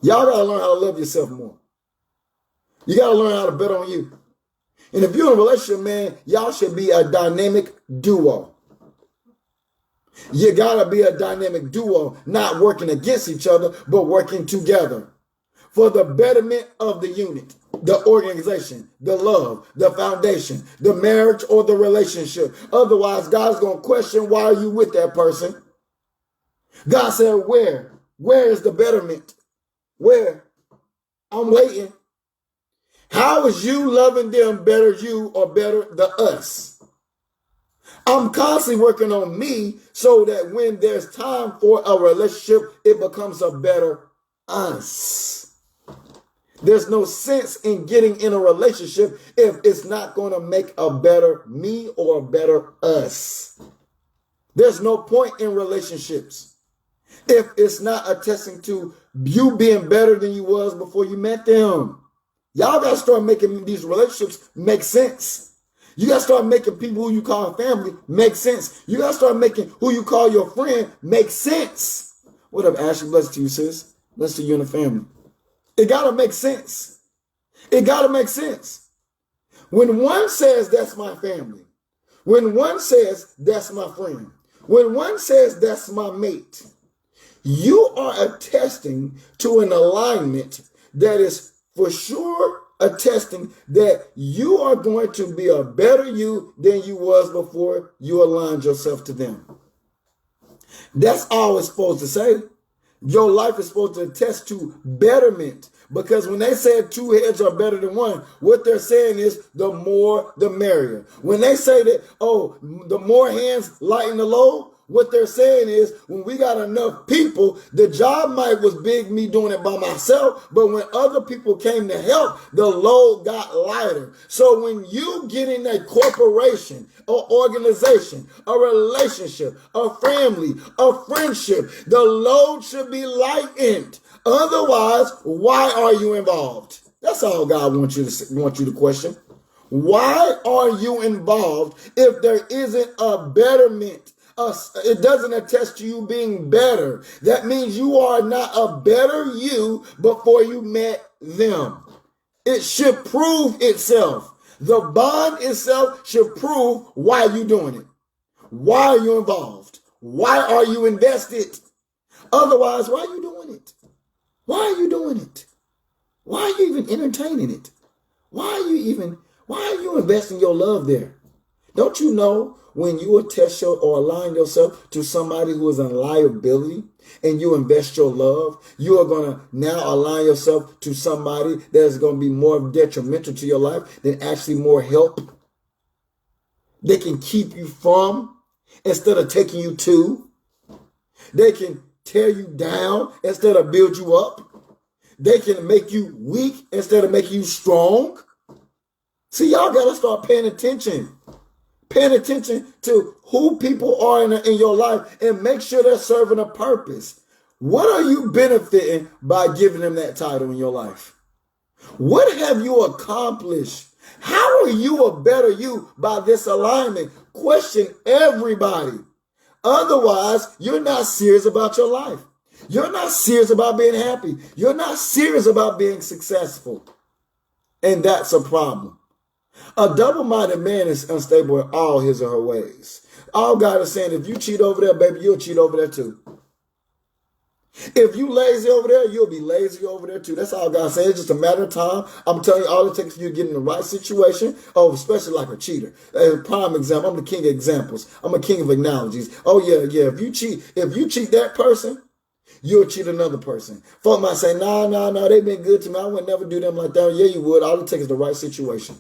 Y'all got to learn how to love yourself more. You got to learn how to bet on you. And if you're in a relationship, man, y'all should be a dynamic duo. You gotta be a dynamic duo, not working against each other, but working together for the betterment of the unit, the organization, the love, the foundation, the marriage or the relationship. Otherwise, God's gonna question, why are you with that person? God said, where? Where is the betterment? Where? I'm waiting. How is you loving them better you or better the us? I'm constantly working on me so that when there's time for a relationship, it becomes a better us. There's no sense in getting in a relationship if it's not going to make a better me or a better us. There's no point in relationships if it's not attesting to you being better than you was before you met them. Y'all got to start making these relationships make sense. You got to start making people who you call family make sense. You got to start making who you call your friend make sense. What up, Ashley? Blessed to you, sis. Blessed to you and the family. It got to make sense. It got to make sense. When one says that's my family, when one says that's my friend, when one says that's my mate, you are attesting to an alignment that is for sure attesting that you are going to be a better you than you was before you aligned yourself to them. That's all it's supposed to say. Your life is supposed to attest to betterment, because when they say two heads are better than one, what they're saying is the more the merrier. When they say that, oh, the more hands lighten the load, what they're saying is when we got enough people, the job might was big, me doing it by myself, but when other people came to help, the load got lighter. So when you get in a corporation, or organization, a relationship, a family, a friendship, the load should be lightened. Otherwise, why are you involved? That's all God wants you to question. Why are you involved if there isn't a betterment? It doesn't attest to you being better. That means you are not a better you before you met them. It should prove itself. The bond itself should prove why you're doing it. Why are you involved? Why are you invested? Otherwise, why are you doing it? Why are you doing it? Why are you even entertaining it? Why are you investing your love there? Don't you know when you attest or align yourself to somebody who is a liability and you invest your love, you are going to now align yourself to somebody that is going to be more detrimental to your life than actually more help? They can keep you from instead of taking you to. They can tear you down instead of build you up. They can make you weak instead of making you strong. See, y'all got to start paying attention. Paying attention to who people are in your life and make sure they're serving a purpose. What are you benefiting by giving them that title in your life? What have you accomplished? How are you a better you by this alignment? Question everybody. Otherwise, you're not serious about your life. You're not serious about being happy. You're not serious about being successful. And that's a problem. A double-minded man is unstable in all his or her ways. All God is saying, if you cheat over there, baby, you'll cheat over there too. If you lazy over there, you'll be lazy over there too. That's all God says. It's just a matter of time. I'm telling you, all it takes for you to get in the right situation. Oh, especially like a cheater. As a prime example, I'm the king of examples. I'm a king of analogies. Oh yeah. If you cheat that person, you'll cheat another person. Folk might say, no, they've been good to me. I would never do them like that. Yeah, you would. All it takes is the right situation.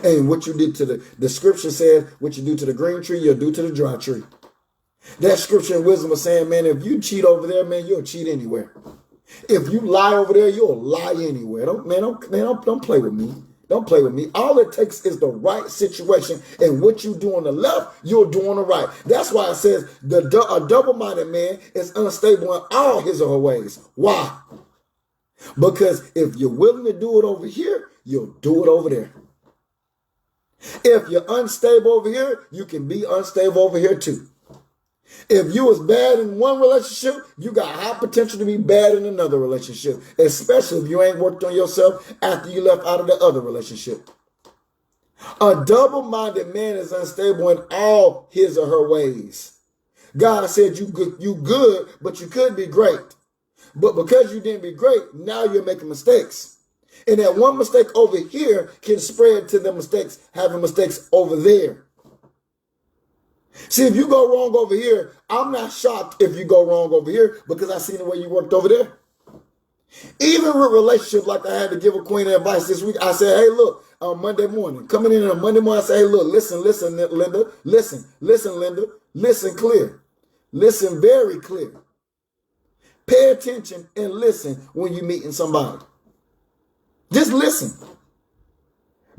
And what you did to the scripture says, what you do to the green tree, you'll do to the dry tree. That scripture and wisdom was saying, man, if you cheat over there, man, you'll cheat anywhere. If you lie over there, you'll lie anywhere. Don't play with me. Don't play with me. All it takes is the right situation, and what you do on the left, you'll do on the right. That's why it says a double-minded man is unstable in all his or her ways. Why? Because if you're willing to do it over here, you'll do it over there. If you're unstable over here, you can be unstable over here too. If you was bad in one relationship, you got high potential to be bad in another relationship, especially if you ain't worked on yourself after you left out of the other relationship. A double-minded man is unstable in all his or her ways. God said you good, but you could be great. But because you didn't be great, now you're making mistakes. And that one mistake over here can spread to the mistakes, having mistakes over there. See, if you go wrong over here, I'm not shocked if you go wrong over here because I seen the way you worked over there. Even with relationships, like I had to give a queen advice this week, I said, hey, look, on Monday morning, coming in on Monday morning, I say, hey, look, listen, Linda, Linda, listen clear. Listen very clear. Pay attention and listen when you're meeting somebody. Just listen.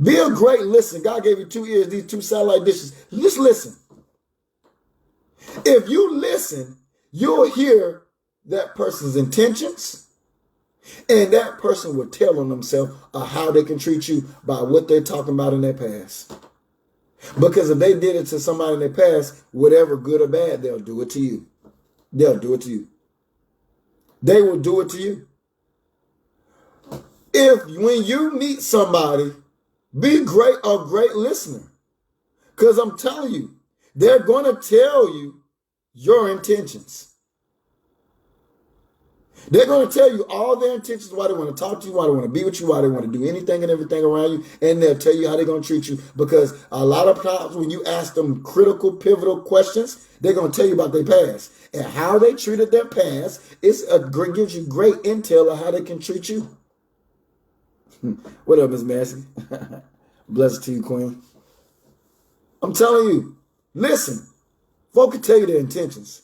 Be a great listener. God gave you 2 ears, these 2 satellite dishes. Just listen. If you listen, you'll hear that person's intentions, and that person will tell on themselves how they can treat you by what they're talking about in their past. Because if they did it to somebody in their past, whatever good or bad, they'll do it to you. They'll do it to you. They will do it to you. When you meet somebody, be a great listener. Because I'm telling you, they're going to tell you your intentions. They're going to tell you all their intentions, why they want to talk to you, why they want to be with you, why they want to do anything and everything around you, and they'll tell you how they're going to treat you. Because a lot of times when you ask them critical, pivotal questions, they're going to tell you about their past. And how they treated their past gives you great intel of how they can treat you. What up, Miss Massey? Blessed to you, Queen. I'm telling you, listen. Folk can tell you their intentions.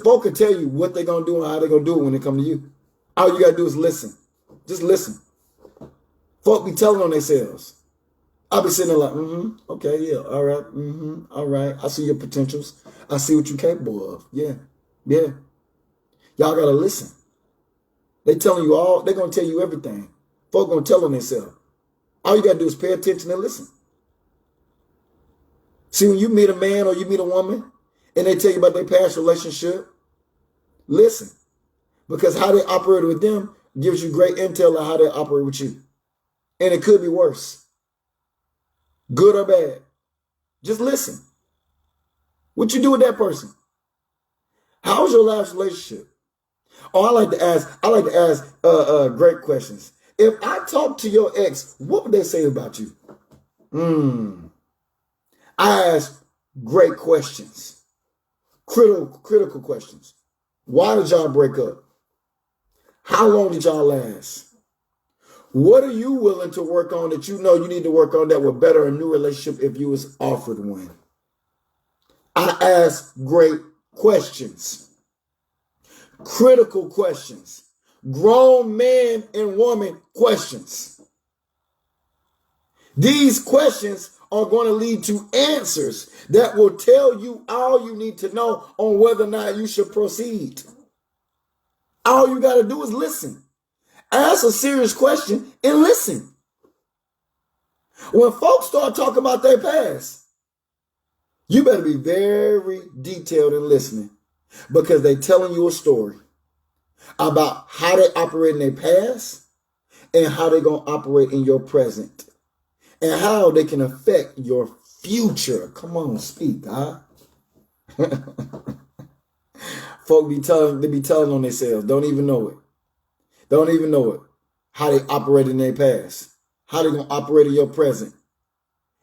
Folk can tell you what they're going to do and how they're going to do it when they come to you. All you got to do is listen. Just listen. Folk be telling on themselves. I'll be sitting there like, okay, yeah, all right, all right. I see your potentials. I see what you're capable of. Yeah. Y'all got to listen. They telling you all, they're going to tell you everything. Folk going to tell on themselves. All you got to do is pay attention and listen. See, when you meet a man or you meet a woman and they tell you about their past relationship, listen. Because how they operate with them gives you great intel on how they operate with you. And it could be worse. Good or bad. Just listen. What you do with that person? How's your last relationship? Oh, I like to ask great questions. If I talk to your ex, what would they say about you? I ask great questions. Critical questions. Why did y'all break up? How long did y'all last? What are you willing to work on that you know you need to work on that would better a new relationship if you was offered one? I ask great questions. Critical questions. Grown man and woman questions. These questions are going to lead to answers that will tell you all you need to know on whether or not you should proceed. All you got to do is listen. Ask a serious question and listen. When folks start talking about their past, you better be very detailed in listening because they're telling you a story about how they operate in their past and how they're going to operate in your present and how they can affect your future. Come on, speak, God. Folk be telling on themselves, don't even know it. Don't even know it. How they operate in their past. How they gonna operate in your present.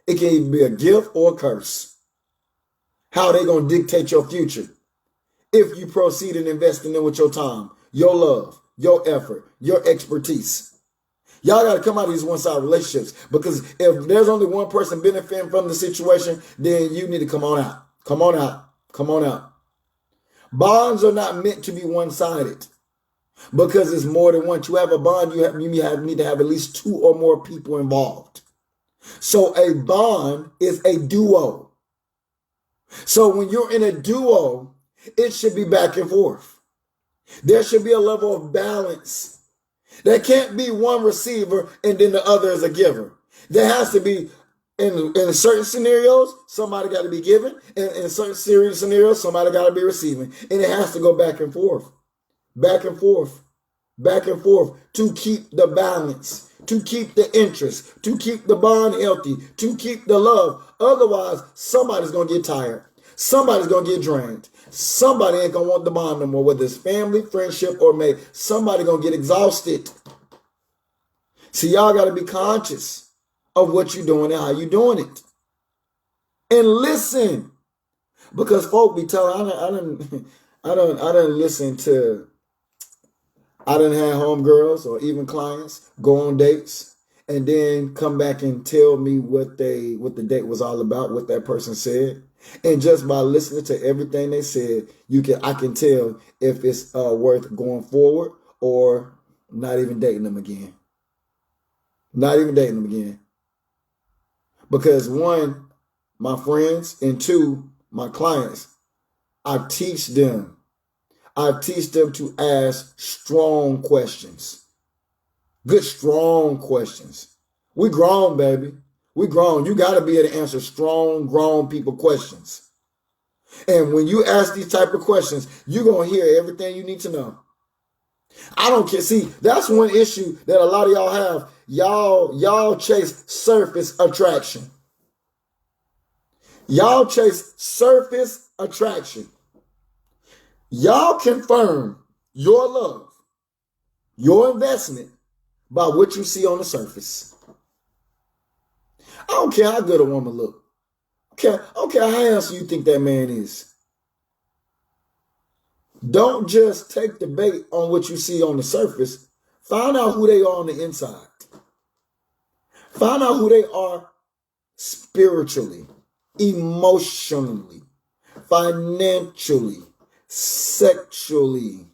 It can either be a gift or a curse. How they gonna dictate your future. If you proceed in investing in with your time, your love, your effort, your expertise. Y'all got to come out of these one-sided relationships, because if there's only one person benefiting from the situation, then you need to come on out. Come on out. Come on out. Bonds are not meant to be one-sided, because it's more than one. To have a bond, you need to have at least 2 or more people involved. So a bond is a duo. So when you're in a duo, it should be back and forth. There should be a level of balance. There can't be one receiver and then the other is a giver. There has to be, in certain scenarios, somebody got to be giving. In certain scenarios, somebody got to be receiving. And it has to go back and forth. Back and forth. Back and forth to keep the balance, to keep the interest, to keep the bond healthy, to keep the love. Otherwise, somebody's going to get tired. Somebody's going to get drained. Somebody ain't going to want the bond no more, whether it's family, friendship, or mate. Somebody going to get exhausted. See, y'all got to be conscious of what you're doing and how you're doing it. And listen. Because folk be telling, I done listen to, I done had homegirls or even clients go on dates and then come back and tell me what the date was all about, what that person said. And just by listening to everything they said, I can tell if it's worth going forward or not even dating them again. Not even dating them again. Because 1, my friends, and 2, my clients, I teach them to ask strong questions. Good, strong questions. We grown, baby. We grown. You got to be able to answer strong, grown people questions. And when you ask these type of questions, you're going to hear everything you need to know. I don't care. See, that's one issue that a lot of y'all have. Y'all chase surface attraction. Y'all chase surface attraction. Y'all confirm your love, your investment by what you see on the surface. I don't care how good a woman look. I don't care how handsome you think that man is. Don't just take the bait on what you see on the surface. Find out who they are on the inside. Find out who they are spiritually, emotionally, financially, sexually.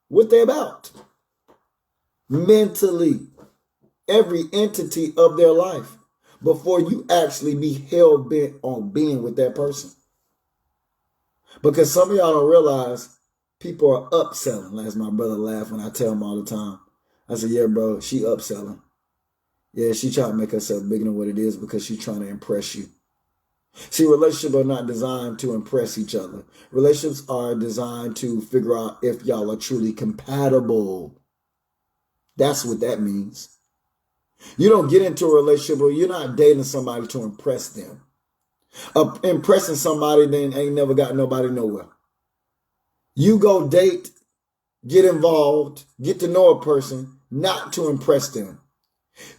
What they about. Mentally. Every entity of their life. Before you actually be hell-bent on being with that person. Because some of y'all don't realize people are upselling. As my brother laugh when I tell him all the time. I said, yeah, bro, she upselling. Yeah, she trying to make herself bigger than what it is because she's trying to impress you. See, relationships are not designed to impress each other. Relationships are designed to figure out if y'all are truly compatible. That's what that means. You don't get into a relationship or you're not dating somebody to impress them. Impressing somebody then ain't never got nobody nowhere. You go date, get involved, get to know a person, not to impress them.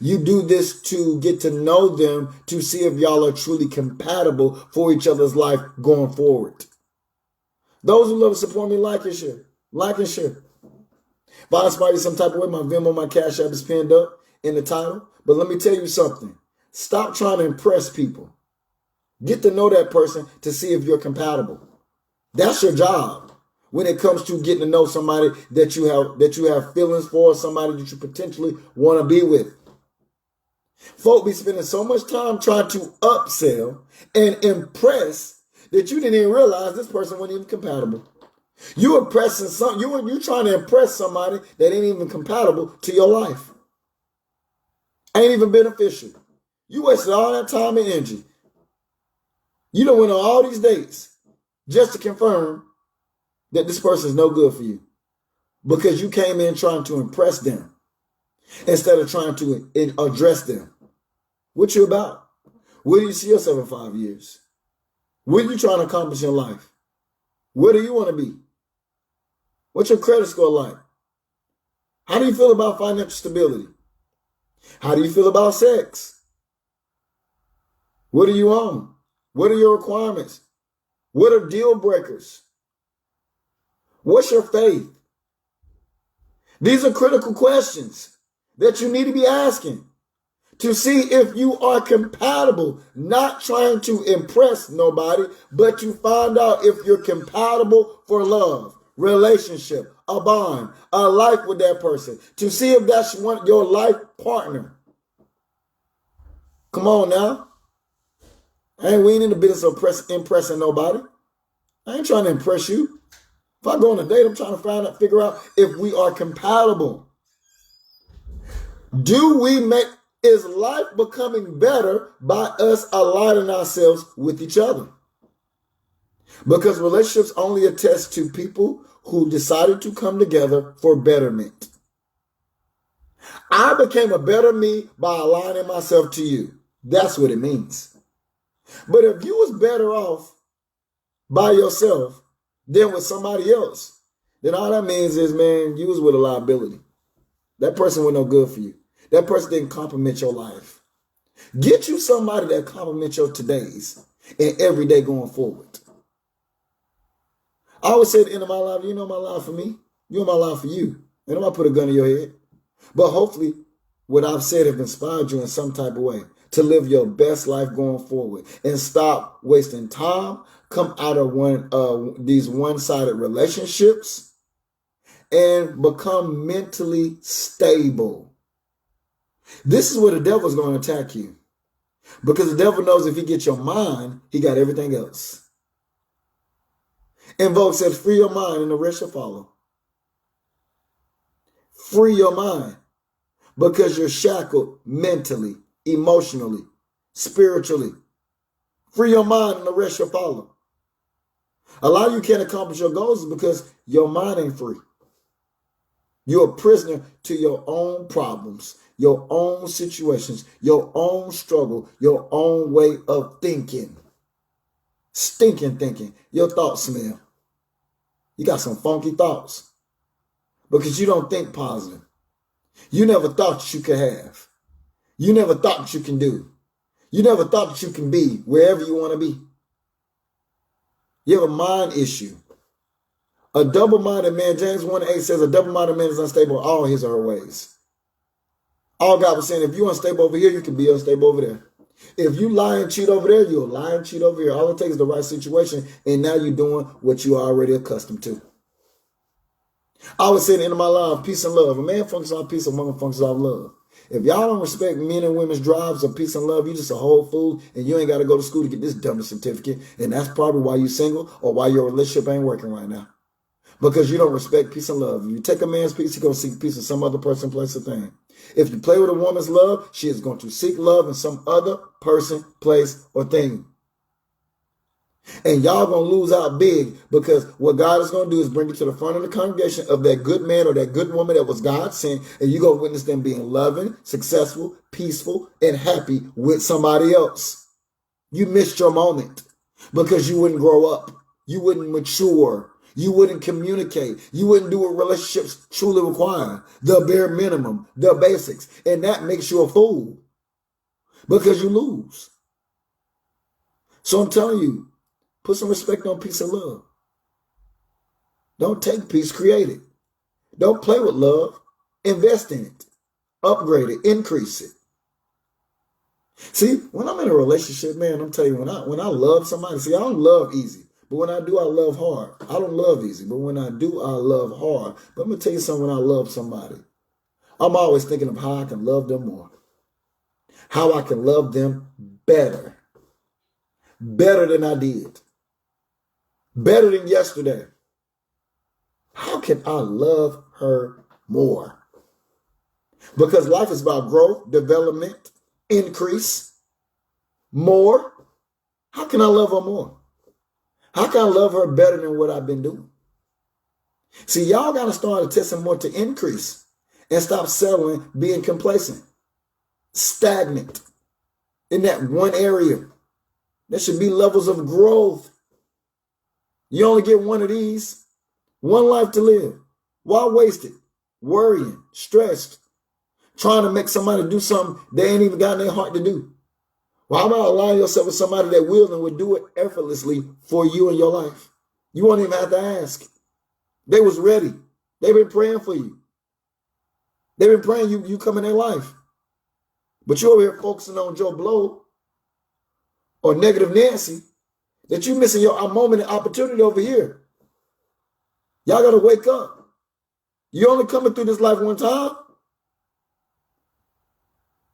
You do this to get to know them, to see if y'all are truly compatible for each other's life going forward. Those who love and support me, like and share. Like and share. If I inspire you some type of way, my Venmo, my Cash App is pinned up in the title. But let me tell you something. Stop trying to impress people. Get to know that person to see if you're compatible. That's your job when it comes to getting to know somebody that you have feelings for, somebody that you potentially want to be with. Folk be spending so much time trying to upsell and impress that you didn't even realize this person wasn't even compatible. You trying to impress somebody that ain't even compatible to your life. Ain't even beneficial. You wasted all that time and energy. You done went on all these dates just to confirm that this person is no good for you. Because you came in trying to impress them instead of trying to address them. What you about? Where do you see yourself in 5 years? What are you trying to accomplish in life? Where do you want to be? What's your credit score like? How do you feel about financial stability? How do you feel about sex? What do you own? What are your requirements? What are deal breakers? What's your faith? These are critical questions that you need to be asking to see if you are compatible, not trying to impress nobody, but to find out if you're compatible for love, relationship, a bond, a life with that person, to see if that's your life partner. Come on now. We ain't in the business of impressing nobody. I ain't trying to impress you. If I go on a date, I'm trying to figure out if we are compatible. Is life becoming better by us aligning ourselves with each other? Because relationships only attest to people who decided to come together for betterment. I became a better me by aligning myself to you. That's what it means. But if you was better off by yourself than with somebody else, then all that means is, man, you was with a liability. That person was no good for you. That person didn't complement your life. Get you somebody that complements your todays and every day going forward. I always say at the end of my life, you know my life for me, you know my life for you. And I'm going to put a gun in your head. But hopefully what I've said have inspired you in some type of way to live your best life going forward and stop wasting time, come out of these one-sided relationships and become mentally stable. This is where the devil's going to attack you, because the devil knows if he gets your mind, he got everything else. And Vogue says, free your mind and the rest shall follow. Free your mind, because you're shackled mentally, emotionally, spiritually. Free your mind and the rest shall follow. A lot of you can't accomplish your goals because your mind ain't free. You're a prisoner to your own problems, your own situations, your own struggle, your own way of thinking. Stinking thinking. Your thoughts smell. You got some funky thoughts because you don't think positive. You never thought that you could have. You never thought that you can do. You never thought that you can be wherever you want to be. You have a mind issue. A double-minded man, James 1:8 says, a double-minded man is unstable in all his or her ways. All God was saying, if you're unstable over here, you can be unstable over there. If you lie and cheat over there, you'll lie and cheat over here. All it takes is the right situation, and now you're doing what you are already accustomed to. I always say at the end of my life, peace and love. A man functions off peace, a woman functions off love. If y'all don't respect men and women's drives of peace and love, you just a whole fool, and you ain't got to go to school to get this dummy certificate. And that's probably why you're single or why your relationship ain't working right now. Because you don't respect peace and love. If you take a man's peace, he's going to seek peace in some other person, place, or thing. If you play with a woman's love, she is going to seek love in some other person, place, or thing. And y'all going to lose out big, because what God is going to do is bring you to the front of the congregation of that good man or that good woman that was God sent, and you're going to witness them being loving, successful, peaceful, and happy with somebody else. You missed your moment because you wouldn't grow up. You wouldn't mature. You wouldn't communicate. You wouldn't do what relationships truly require. The bare minimum, the basics. And that makes you a fool because you lose. So I'm telling you, put some respect on peace and love. Don't take peace, create it. Don't play with love. Invest in it. Upgrade it. Increase it. See, when I'm in a relationship, man, I'm telling you, when I love somebody, see, I don't love easy. But when I do, I love hard. I don't love easy. But when I do, I love hard. But I'm going to tell you something, when I love somebody, I'm always thinking of how I can love them more. How I can love them better. Better than I did. Better than yesterday. How can I love her more? Because life is about growth, development, increase, more. How can I love her more? How can I love her better than what I've been doing? See, y'all got to start attempting more to increase and stop settling, being complacent, stagnant in that one area. There should be levels of growth. You only get one of these, one life to live. Why waste it? Worrying, stressed, trying to make somebody do something they ain't even got in their heart to do. Well, how about aligning yourself with somebody that will and would do it effortlessly for you in your life? You won't even have to ask. They was ready. They've been praying for you. They've been praying you come in their life. But you're over here focusing on Joe Blow or Negative Nancy, that you're missing your moment and opportunity over here. Y'all got to wake up. You're only coming through this life one time.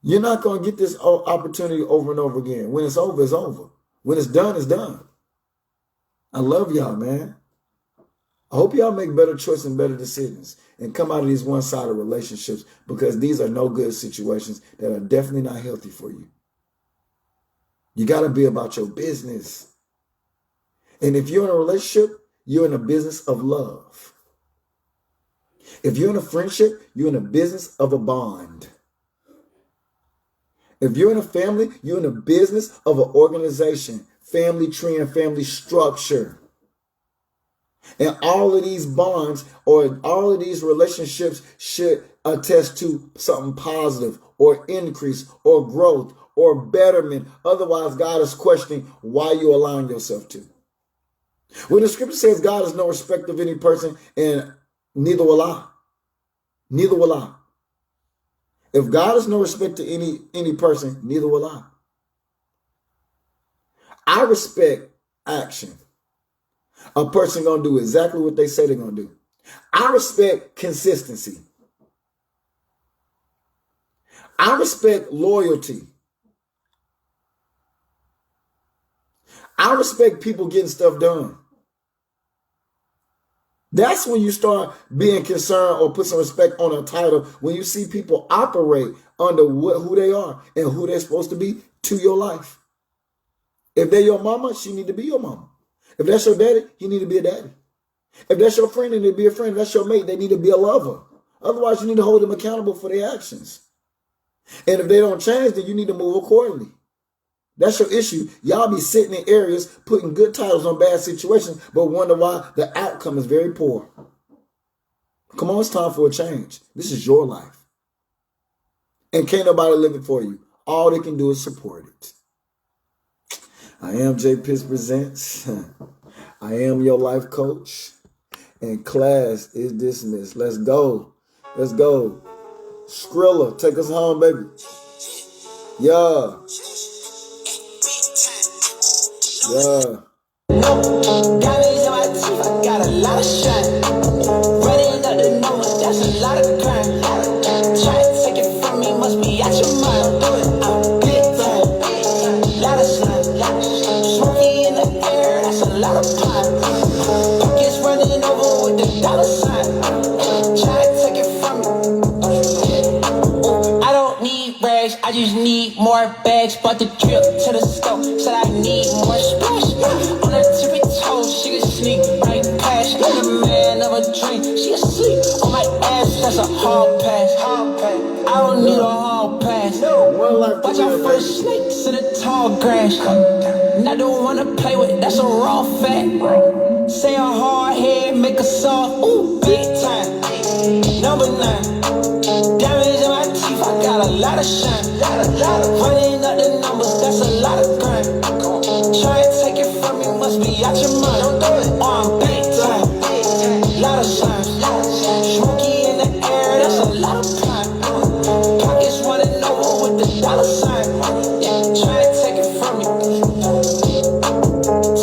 You're not going to get this opportunity over and over again. When it's over, it's over. When it's done, it's done. I love y'all, man. I hope y'all make better choices and better decisions and come out of these one-sided relationships, because these are no good situations that are definitely not healthy for you. You got to be about your business. And if you're in a relationship, you're in a business of love. If you're in a friendship, you're in a business of a bond. If you're in a family, you're in a business of an organization, family tree and family structure. And all of these bonds or all of these relationships should attest to something positive or increase or growth or betterment. Otherwise, God is questioning why you're allowing yourself to. When the scripture says God is no respecter of any person, and neither will I. Neither will I. If God is no respect to any person, neither will I. I respect action. A person going to do exactly what they say they're going to do. I respect consistency. I respect loyalty. I respect people getting stuff done. That's when you start being concerned or put some respect on a title, when you see people operate under who they are and who they're supposed to be to your life. If they're your mama, she need to be your mama. If that's your daddy, he need to be a daddy. If that's your friend, they need to be a friend. If that's your mate, they need to be a lover. Otherwise, you need to hold them accountable for their actions. And if they don't change, then you need to move accordingly. That's your issue. Y'all be sitting in areas putting good titles on bad situations, but wonder why the outcome is very poor. Come on, it's time for a change. This is your life. And can't nobody live it for you. All they can do is support it. I am J Pitts Presents. I am your life coach. And class is dismissed. Let's go. Let's go. Skrilla, take us home, baby. Yeah. Yeah. Diamonds in my teeth, I got a lot of shine. Running up the numbers, that's a lot of crime. Try to take it from me, must be out your mind. Big time, lot of slime. Smoky in the air, that's a lot of pine. Pockets running over with the dollar sign. Try to take it from me. I don't need rags, I just need more bags. Bought the drip to the stove, said I need more splash. On her tippy toes, she can sneak right past. I'm the man of a dream, she asleep on my ass, that's a hall pass. I don't need a hall pass. Watch out for the snakes in the tall grass. Not the one to play with, that's a raw fact. Say a hard head, make a soft, ooh, big time. Number 9, diamonds in my teeth, I got a lot of shine. Running up the numbers, that's a lot of crime. Try to take it from me, must be out your mind. I'm big time, lot of signs. Smoky in the air, that's a lot of pine. Pockets running over with the dollar sign. Try to take it from me.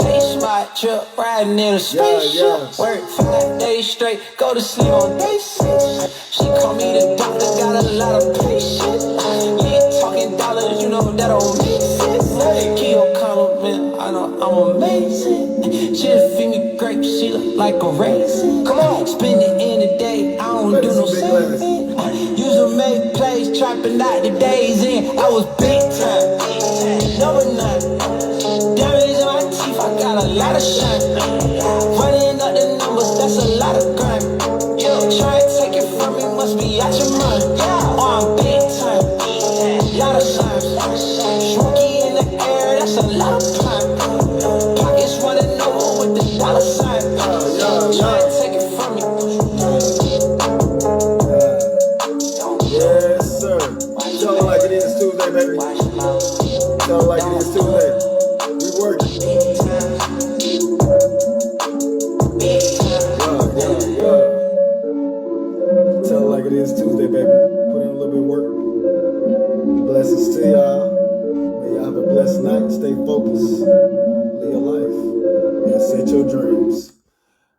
Taste my trip, riding in a spaceship. Work 5 days straight, go to sleep on day 6. She call me the doctor, got a lot of patience. You ain't talking dollars, you know that don't make sense. Keep your compliment, I know I'm amazing. She just feed me grapes, she look like a raisin. Come on, spend it in the day, I don't do no saving. Usually make plays, trapping out the days in. I was big time. Number 9, diamonds in my teeth, I got a lot of shine. Running up the numbers, that's a lot of crime. Try to take it from me, must be out your mind. I'm big time, lot of signs. Smoky in the air, that's a lot of pine. Pockets running over with the dollar sign. Try to take it from me. Sound like it is Tuesday. We working. Yeah. Sound like it is Tuesday, baby. Put in a little bit of work. Blessings to y'all. May y'all have a blessed night. Stay focused. Live your life. And set your dreams.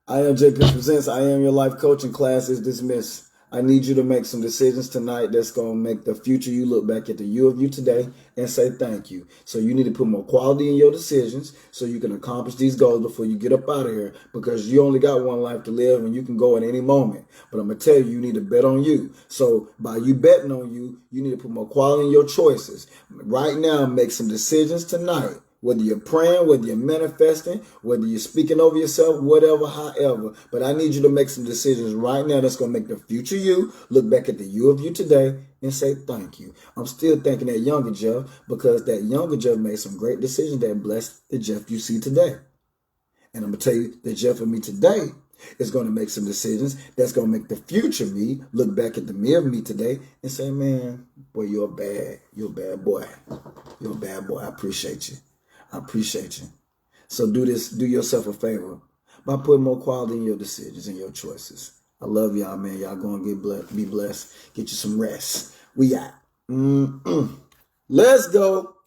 I am J Pitts Presents. I am your life coach, and class is dismissed. I need you to make some decisions tonight that's going to make the future you look back at the you of you today and say thank you. So you need to put more quality in your decisions so you can accomplish these goals before you get up out of here, because you only got one life to live and you can go at any moment. But I'm going to tell you, you need to bet on you. So by you betting on you, you need to put more quality in your choices. Right now, make some decisions tonight. Whether you're praying, whether you're manifesting, whether you're speaking over yourself, whatever, however. But I need you to make some decisions right now that's going to make the future you look back at the you of you today and say thank you. I'm still thanking that younger Jeff, because that younger Jeff made some great decisions that blessed the Jeff you see today. And I'm going to tell you, the Jeff of me today is going to make some decisions that's going to make the future me look back at the me of me today and say, man, boy, you're a bad boy. You're a bad boy. I appreciate you. I appreciate you. So do yourself a favor by putting more quality in your decisions and your choices. I love y'all, man. Y'all going to be blessed. Get you some rest. We out. Let's go.